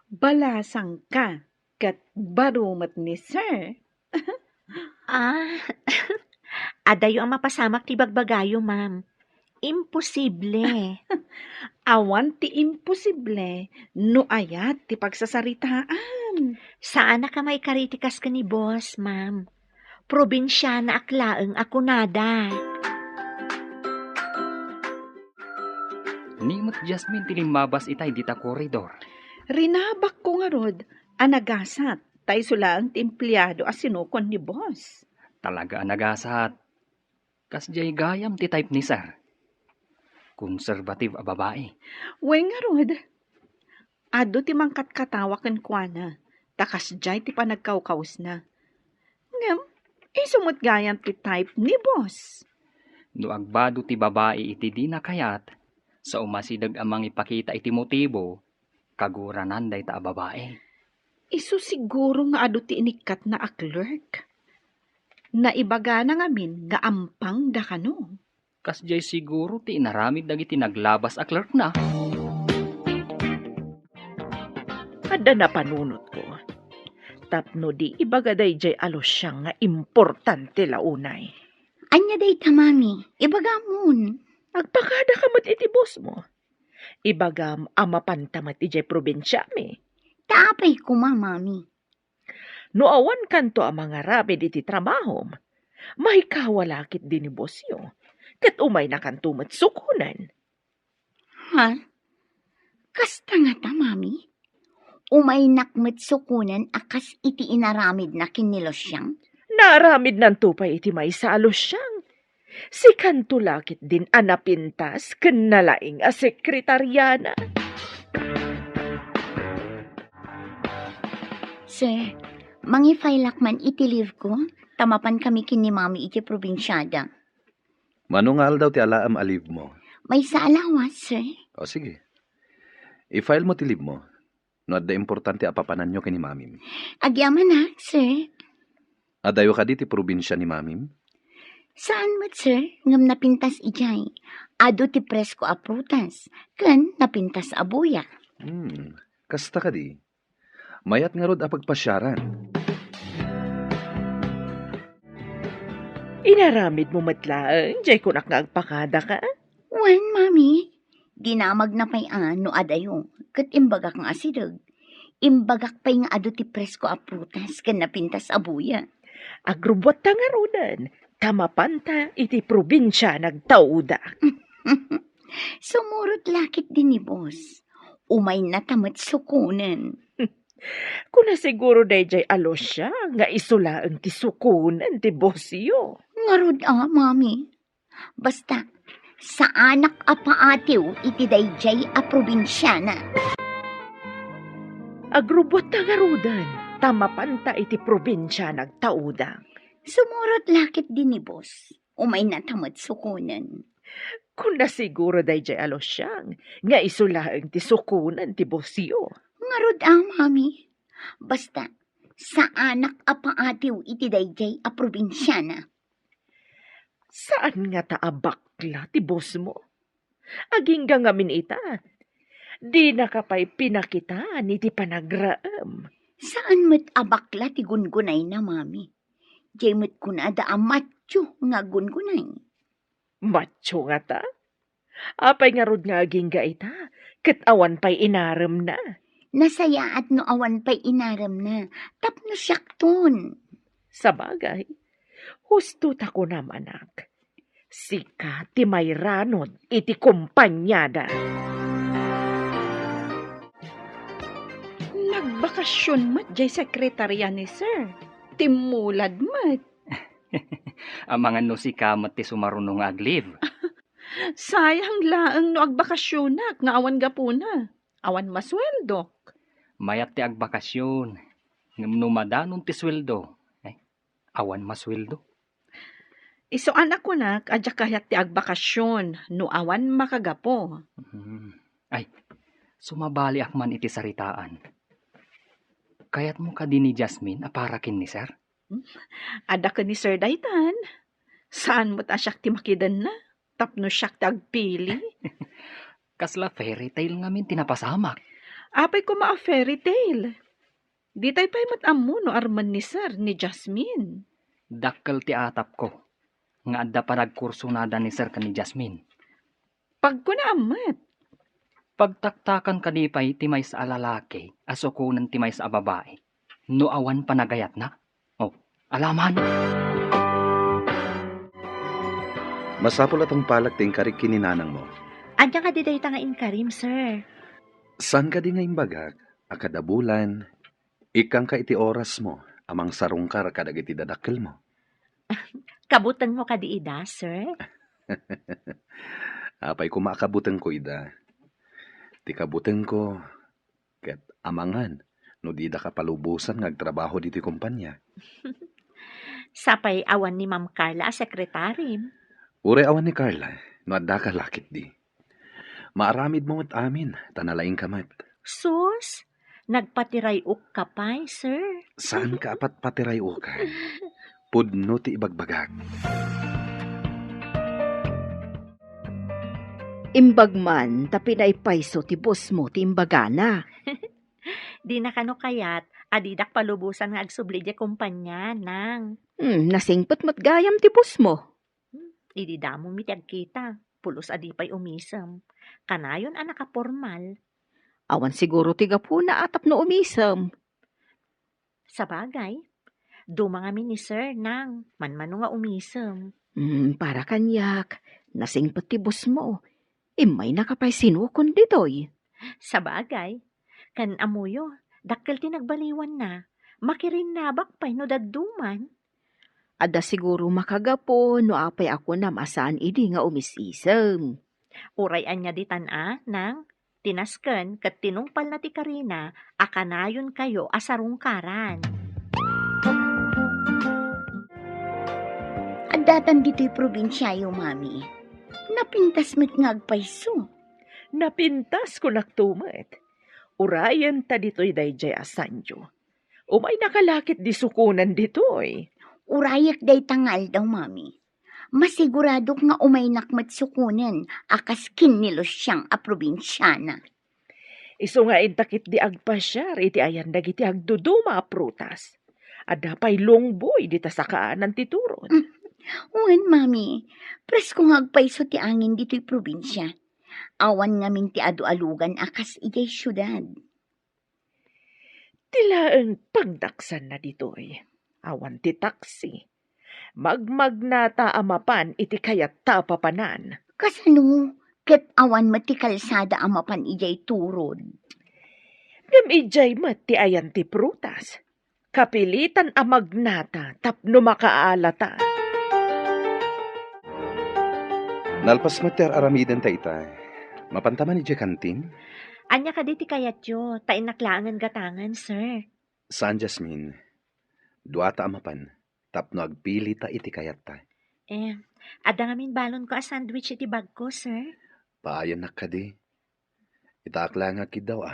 Balasang ka kat barumat ni sir. Adayo ang mapasamak ti bagbagayo, ma'am. Imposible. Awan ti imposible no ayat ti pagsasaritaan. Saan na ka may karitikas ka ni boss, ma'am? Probinsya na aklaeng ako nada. Nimot Jasmine tilimabas itay dita koridor. Rinabak ko nga rod, anagasat, tay sulaang ti empleyado as sinukon ni boss. Talaga nagasat. Kas jay gayam ti type ni sir. Conservative a babae. Wen nga rod, ado ti mangkat katawakan kwa na, takas jay ti panagkawkaws na. Ngam, isumot gayam ti type ni boss. No agbado ti babae iti di na kayat, sa umasidag amang ipakita iti motibo, kaguranan day ta a babae. Isu siguro nga ado ti inikat na a clerk. Naibaga na ngamin nga ampang da kano. Kas jay siguro ti inaramid dagiti naglabas a clerk na. Ada na panunot ko. Tapno di ibagaday jay alos siya nga importante launay. Anya day ta, mami. Ibagamon. Agpakada ka mo't iti boss mo. Ibagam amapantamat iti probinsya mi. Taapay ko, mami. No awan kanto ang mga rapid iti trabaho, mahikawalakit din ni boss yo. Kat umay na kanto mat sukunan. Ha? Kasta nga ta, mami. Umay nakmet sukunan akas iti inaramid na kinilos siyang. Naramid ng tupay iti may salos siyang. Si kanto lakit din anapintas ken nalaing a sekretaryana. Sir, mangifailak man iti leave ko, tamapan kami kini mami iti probinsyada. Manungal daw ti alaam aliv mo. May sa alawas, sir. O sige. I-file mo ti leave mo. No adda importante apapanan nyo kini mamim. Agyaman na, sir. Adayo ka di ti probinsya ni mamim. Saan mat, sir? Ngam napintas ijay. Ado ti presko a prutas. Ken napintas a buya. Kasta ka di. Mayat nga rod a pagpasyaran. Inaramid mo matlaan, jay kunak nga agpakada ka. Wan, mami. Dinamag na pay no adayo. Kat imbagak nga asidog. Imbagak pay nga ado ti presko a prutas. Ken napintas a buya. Agrubot ta nga rodan. Kamapanta iti probinsya nagtauda. Sumurot lakit din ni boss. Umay na tamat sukunan. Kuna siguro dayjay alos siya nga isula ang ti sukunan ti bosyo. Ngarod mami. Basta, sa anak a paatiw iti dayjay a probinsyana. Agrubot ta nga rodan. Tamapanta iti probinsya nagtauda. Sumurot lakit din ni boss. Umay na tamat sukunan. Kuna siguro dayjay alos siyang nga isula ang ti sukunan ti bosyo. Ngarod mami. Basta, sa anak a paatiw iti dayjay a probinsyana. Saan nga taabakla ti boss mo? Aging ngamin ita. Di nakapay pinakita ni ti panagraam. Saan met abakla ti gungunay na, mami? Jay met kunada a matyo nga gungunay. Macho nga ta? Apay nga rod nga aging ita, kat awan pa'y inaram na. Nasaya at no awan pa'y inaram na, tapno siyakton. Sa bagay, husto ta ko naman ak. Sika ti may ranod iti kumpanyada. Nagbakasyon mat jay sekretarya ni sir. Timulad mat. Ang mga no si kamat ti sumarunong agliv. Sayang laang no agbakasyonak nga awan gapuna. Awan masweldo. Mayat ti agbakasyon. Ngam numadanon ti sweldo. Awan masweldo. Isuan ako na, adya kahit ti agbakasyon, no awan makagapo. Ay, sumabali akman iti saritaan. Kayat mo ka din ni Jasmine aparakin ni sir? Ada ka ni Sir Daytan. Saan mo ta siyak ti makidan na? Tapno siyak ti agpili. Kasla fairy tale ngamin tinapasamak. Apay ko maa fairy tale. Di tayo pa'y matamu no arman ni Sir ni Jasmine. Dakkel ti atap ko. Nga adda pa nagkurso nada ni sir ka ni Jasmine. Pag ko na amat. Pagtaktakan kanipay timay sa alalaki, asukunan timay sa babae. No awan panagayat na. Oh, alaman. Masapul atong palak ting karik kininanang mo. Anya ka di dayta nga inkarim, sir. San ka di nga imbagag? Akada bulan, ikang ka iti oras mo, amang sarungkar kadag iti dadakkel mo. Kabutan mo ka di ida, sir. Apay ko maakabutan ko ida. Ti kabutan ko, ket amangan, no di da kapalubusan ngagtrabaho diti kumpanya. Sapay awan ni Ma'am Carla a sekretary. Ure awan ni Carla, no adda ka lakit di. Maaramid mo at amin, tanalaing kamat. Sus, nagpatiray uk ka pa'y, sir. Saan ka apat patiray ukan? Pudno ti ibagbagag. Imbagman, tapi na ipaiso ti boss mo ti imbagana. Di na kano kayat, adidak palubusan nga agsubli di kumpanya, nang. Nasingpot mo't gayam ti boss mo. Idi damo mi kita, pulos adipay umisem. Kanayon anak ka formal. Awan siguro ti gapuna atap no umisem. Sa bagay, dumang amin ni sir, nang. Manmano nga umisem. Para kanyak, nasingpot ti boss mo. Imay nakapay sinukon ditoy. Sa bagay, kan amuyo, dakkel ti nagbaliwan na. Makirin nabak pa'y no dadduman. Ada siguro makagapo no apay ako na masaan idi nga umisisem. Urayan niya di tana, nang. Tinasken, kat tinungpal na ti Karina, akanayon kayo asarungkaran. Adatan dito'y probinsya yung mami. Napintas mo't ngagpaiso. Napintas ko naktumet. Urayan ta dito'y dayjay asanjo. Umay nakalakit di sukunan dito'y. Urayak day tangal daw, mami. Masigurado nga umay nakmat sukunan, akas kinilos siyang a probinsyana. Iso nga intakit di agpasyar, iti ayan dagiti agduduma a prutas. Adapay longboy di ta sa kaanan ti turon. Uwan, mami, presko nga agpaiso ti angin dito'y probinsya. Awan ngamin ti adu-alugan akas ijay syudad. Tilaang pagdaksan na dito'y. Awan ti taksi. Magmagnata amapan iti kayat tapapanan. Kasano, ket awan mati kalsada amapan ijay turod. Ngam ijay mati ayan ti prutas. Kapilitan a magnata tapno makaalata. Nalpas mater aramiden ta itay. Mapantaman iti kantin? Anya ka di ti kayat yo, tainaklangan gatangan, sir. Saan, Jasmine? Duata amapan. Tapno agpili ta iti kayat ta. Ada ngamin balon ko a sandwich iti bag ko, sir. Paayan na ka di. Itaakla nga kid daw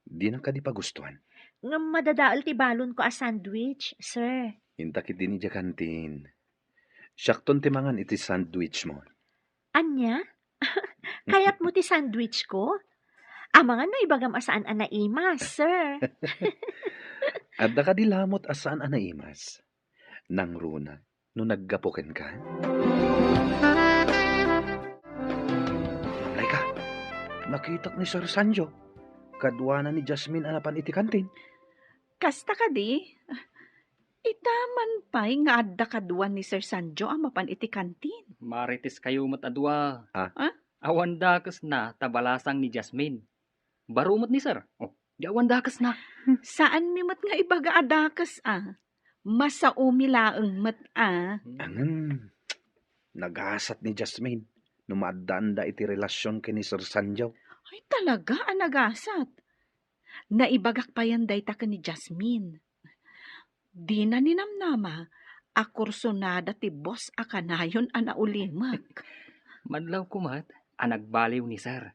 Di na ka di pagustuhan. Nga madadaal ti balon ko a sandwich, sir. Intakit din iti kantin. Syakton timangan iti sandwich mo. Anya? Kayat mo ti sandwich ko? Amangan no ibagam asaan anaimas, sir. Adda ka di lamot asaan anaimas. Nang runa, no naggapoken ka. Laika, nakitak ni Sir Sanjo. Kadwana ni Jasmine anapan iti kantin. Kasta ka di? Itaman pa'y nga adda kaduan ni Sir Sanjo ang mapan iti kantin. Marites kayo matadwa. Ah? Awan dakas na tabalasang ni Jasmine. Barumot ni sir. Oh, di awan dakas na. Saan mi mat nga ibaga adakas Masaumi laeng mat Angan, nagasat ni Jasmine. Numaddaan da iti relasyon kini Sir Sanjo. Ay talaga anagasat. Naibagak pa yan day ta ka ni Jasmine. Di na ninamnama, akursonada ti boss akanayon ana ulimak. Madlaw kumat, anagbaliw ni sir.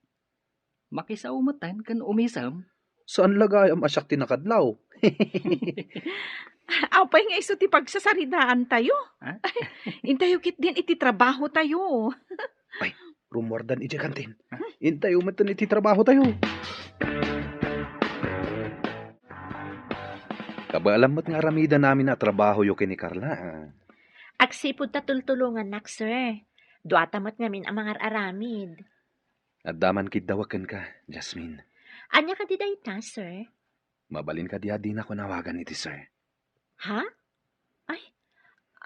Makisaumatan kan umisam. Saan lagay am asyak tinakadlaw? Apay nga iso ti pagsasaridaan tayo. Ha? Intayo kit din iti trabaho tayo. Rumordan iti kantin. Intay umatan iti trabaho tayo. Kabaalamot nga aramida namin na trabaho yo kini Carla. Agsipod ta tultulungan nak, sir. Duatamat ngamin ang mga aramid. At daman kidawakan ka, Jasmine. Anya ka di dayta, sir? Mabalin ka diya din ako nawagan iti sir. Ha? Ay,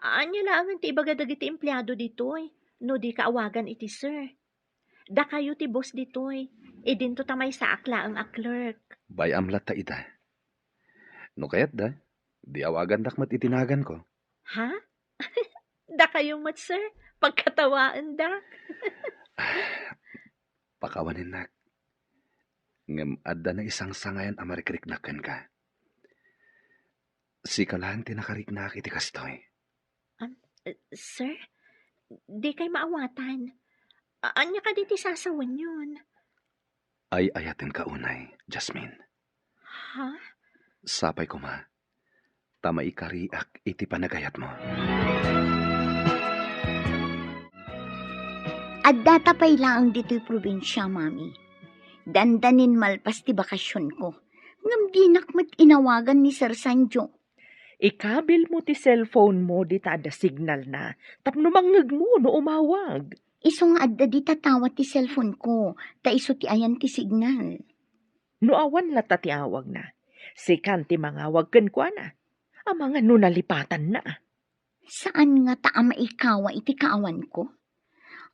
anya lang ti ibagadag iti empleyado ditoy. No di kaawagan iti sir. Da kayo ti boss ditoy. Idinto tamay sa akla ang clerk. Bayam lata ita. No kayat da, di awagan dakmat itinagan ko. Ha? Da kayong mat, sir? Pagkatawaan da? Pakawanin nak. Ngam adda na isang sangayan amarikiriknakan ka. Si kalahan tinakariknak iti kastoy. Sir? Di kay maawatan. Anya ka di ti sasawan yun? Ay ayaten ka unay, Jasmine. Ha? Sapay ko ma. Tama ikariak iti panagayat mo. At datapay lang dito'y probinsya, mami. Dandanin malpas ti bakasyon ko. Ngam dinakmat inawagan ni Sir Sanjo. Ikabil mo ti cellphone mo di tada signal na. Tapno mangeg mo no umawag. Isong adda di tatawat ti cellphone ko. Ta iso ti ayan ti signal. No awan lata ti awag na. Sikan ti mangawag ken kwa na. Ang mga nunalipatan na. Saan nga ta maikawa iti kaawan ko?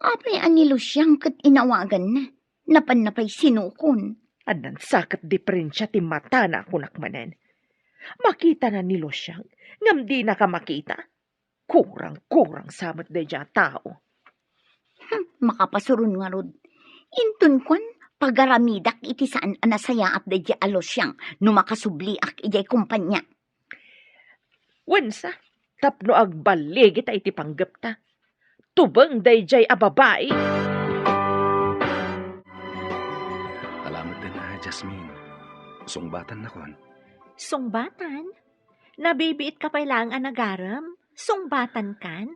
Apay anilo siyang kat inawagan na. Napan-napay sinukon. Anan sakat diferensya ti mata na kunakmanen. Makita na nilo siyang. Ngam di na ka makita. Kurang-kurang samat da dya tao. Makapasurun nga rod. Intun kwan, pagaramidak iti saan anasaya at da dya alos siyang no makasubliak ijay kumpanya. Wensa, tapno agbaligit ay iti panggap ta. Tubang dayjay a babae. Alamat din na, Jasmine. Sungbatan na kon. Sungbatan? Nabibiit ka pa lang ang nagaram? Sungbatan kan?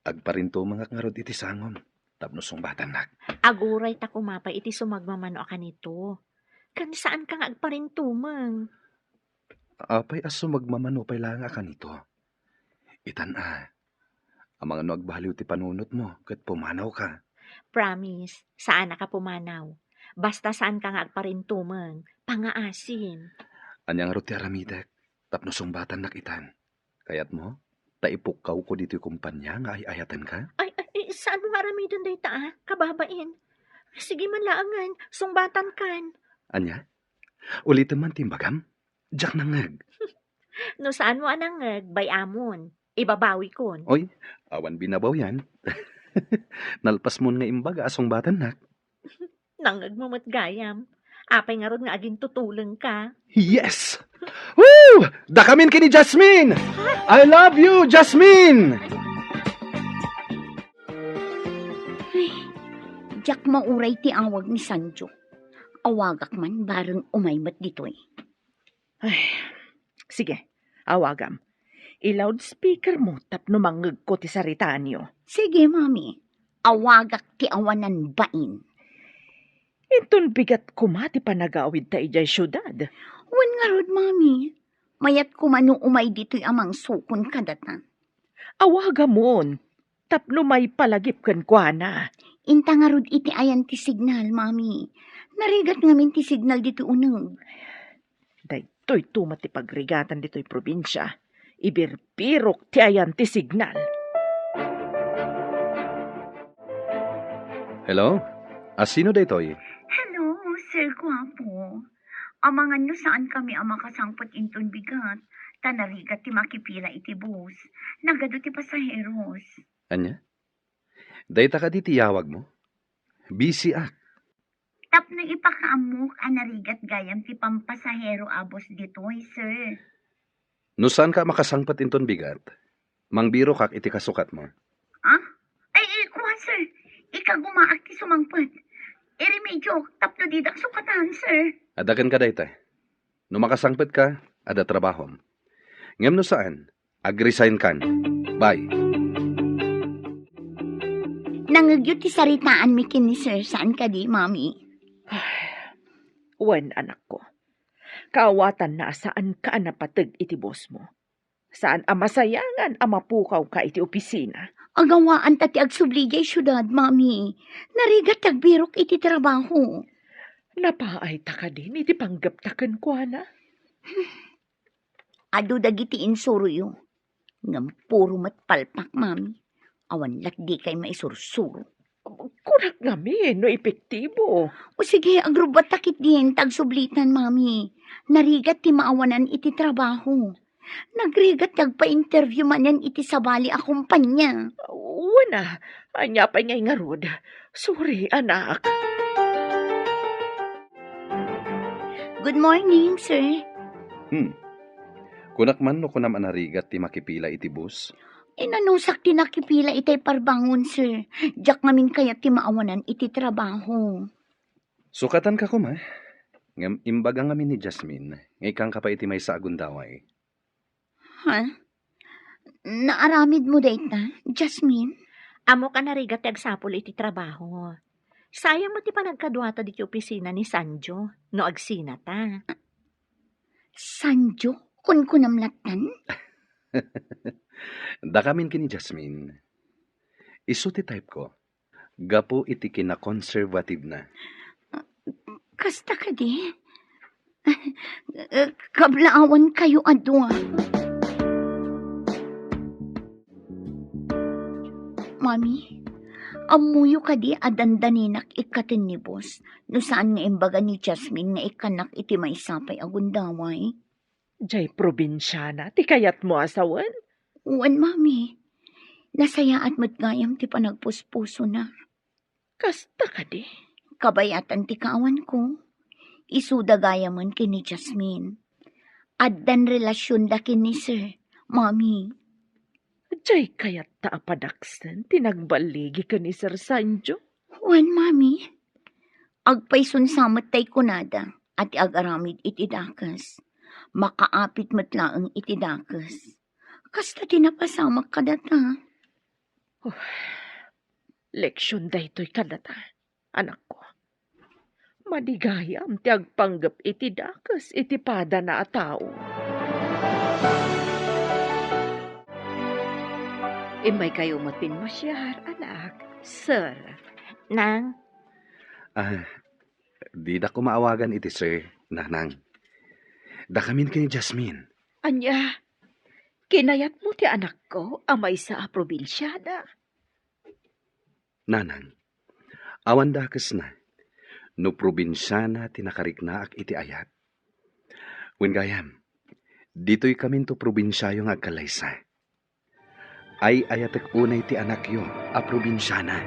Agparinto mga ngarod iti sangom. Tapno sungbatan nak. Aguray ta kumapay iti sumagmamano ka nito. Kan saan ka nga agparintumang? Apay aso magmamano pay lang ka nito. Itan ang mga nagbaliw ti panunot mo kat pumanaw ka. Promise, saan na ka pumanaw? Basta saan ka nga agparintumang, pangaasin. Anyang roti aramidak, tapno sungbatan nak itan. Kayat mo, taipukaw ko dito yung kumpanya nga ayatan ka? Ay, saan mo aramidon day ta, kababain? Sige man laangan, sungbatan kan. Anya? Ulitin man timbagam? Diyak nangag. No saan mo anangag, bayamon. Ibabawi kon. Oy, awan binabaw yan. Nalpas mo nga imbaga asong batan nak. Nangag mo matgayam. Apay nga ron nga aging tutulong ka. Yes! Woo! Dakamin kini Jasmine! I love you, Jasmine! Diyak mauray ti awag ni Sanjo. Awagak man bareng umaymat ditoy. Sige, awagam. I-loudspeaker mo tapno mangeg ko ti saritaan niyo. Sige, mami. Awagak ti awanan bain. Intun bigat kumati panagawid ta ijay syudad. Wan nga rod, mami. Mayat kumano umay dito'y amang sukon kadatan. Awagamon. Tapno may palagip ken kwa na. Inta nga rod iti ayan ti signal, mami. Narigat ngamin ti signal dito uneg. Daytoy tumat ti pagrigatan dito'y probinsya. Ibirpirok ti ayan ti signal. Hello? Sino daytoy? Hello, Sir Guapo. Amangan no saan kami ang makasangpot inton bigat. Tanarigat ti makipila iti bus. Nagado ti pasaheros. Anya? Dayta ka di tiyawag mo? Busy ak. Tapno ipakaamok anarigat gayam ti pampasahero abos ditoy, sir. No saan ka makasangpat inton bigat? Mangbiro kak iti kasukat mo. Ah? Ay, kuha, sir. Ika gumaak ti sumangpet. Medyo tapno didak sukatan, sir. Adakan ka dayta. No makasangpat ka, ada trabahom. Ngem no saan, ag-resign kan. Bye. Nangagyo ti saritaan mi kini, sir. Saan ka di, mami? Wen, anak ko. Kaawatan na saan ka napatag iti boss mo. Saan amasayangan amapukaw ka iti opisina. Agawaan ta ti agsubligay syudad, mami. Narigat tagbirok iti trabaho. Napaay ta ka din iti panggaptakan ko, na. Ado dagiti insuruyo. Ngam puro matpalpak, mami. Awan di kay maisursuro. Kurak ngami, no epektibo. O sige, agrubat takit din tagsublitan, mami. Narigat ti maawanan iti trabaho. Nagrigat tagpa-interview man yan iti sabali a kumpanya. Wana, anya pa ngay nga rod. Sorry, anak. Good morning, sir. Kunak man no kunam anarigat ti makipila iti bus. Inanusak ti nakipila itay parbangon, sir. Diyak namin kaya ti maawanan iti trabaho. Sukatan ka kuma. Ngam imbaga ngamin ni Jasmine. Ngay kang ka pa iti may sa agundaway. Ha? Naaramid mo dayta, Jasmine? Amo ka narigat agsapol iti trabaho. Sayang mo ti panagkadwata di opisina ni Sanjo no agsina ta. Sanjo? Kun kunamlatan? Da kamin kini Jasmine. Isu ti type ko. Gapo iti kina-conservative na. Kasta ka di? Kablaawan kayo adwa. Mami, amuyo ka di adandaninak ikatin ni boss. No saan nga imbaga ni Jasmine nga ikanak iti may sapay agundaway? Jay probinsyana, ti kayat mo asawan? Uwan, mami. Nasaya at matgayam ti panagpuspuso na. Kasta ka di. Kabayatan ti kawan ko. Isuda gayaman kini Jasmine. Addan relasyon da kini sir, mami. Jay kayat ta apadaksan, tinagbaligi ka ni Sir Sanjo. Wan, mami. Agpayson samat tay kunada at agaramid iti dakas. Makaapit matlaang iti dakas. Kasta tinapasamak ka data. Leksyon da ito'y kadata, anak ko. Madigayam ti agpanggap iti dakas iti pada na a tao. Imay kayo matinmasyar, anak. Sir. Nang, Di da ko maawagan iti sir, nanang. Da kamin kini Jasmine. Anya, kinayat mo ti anak ko amay sa probinsyada. Nanang, awan dakas na. No probinsyana tinakariknaak iti ayat. Wen gayam, dito'y kamin to probinsyayo nga agkalaysa. Ay ayatek unay ti anak yo, a probinsyana.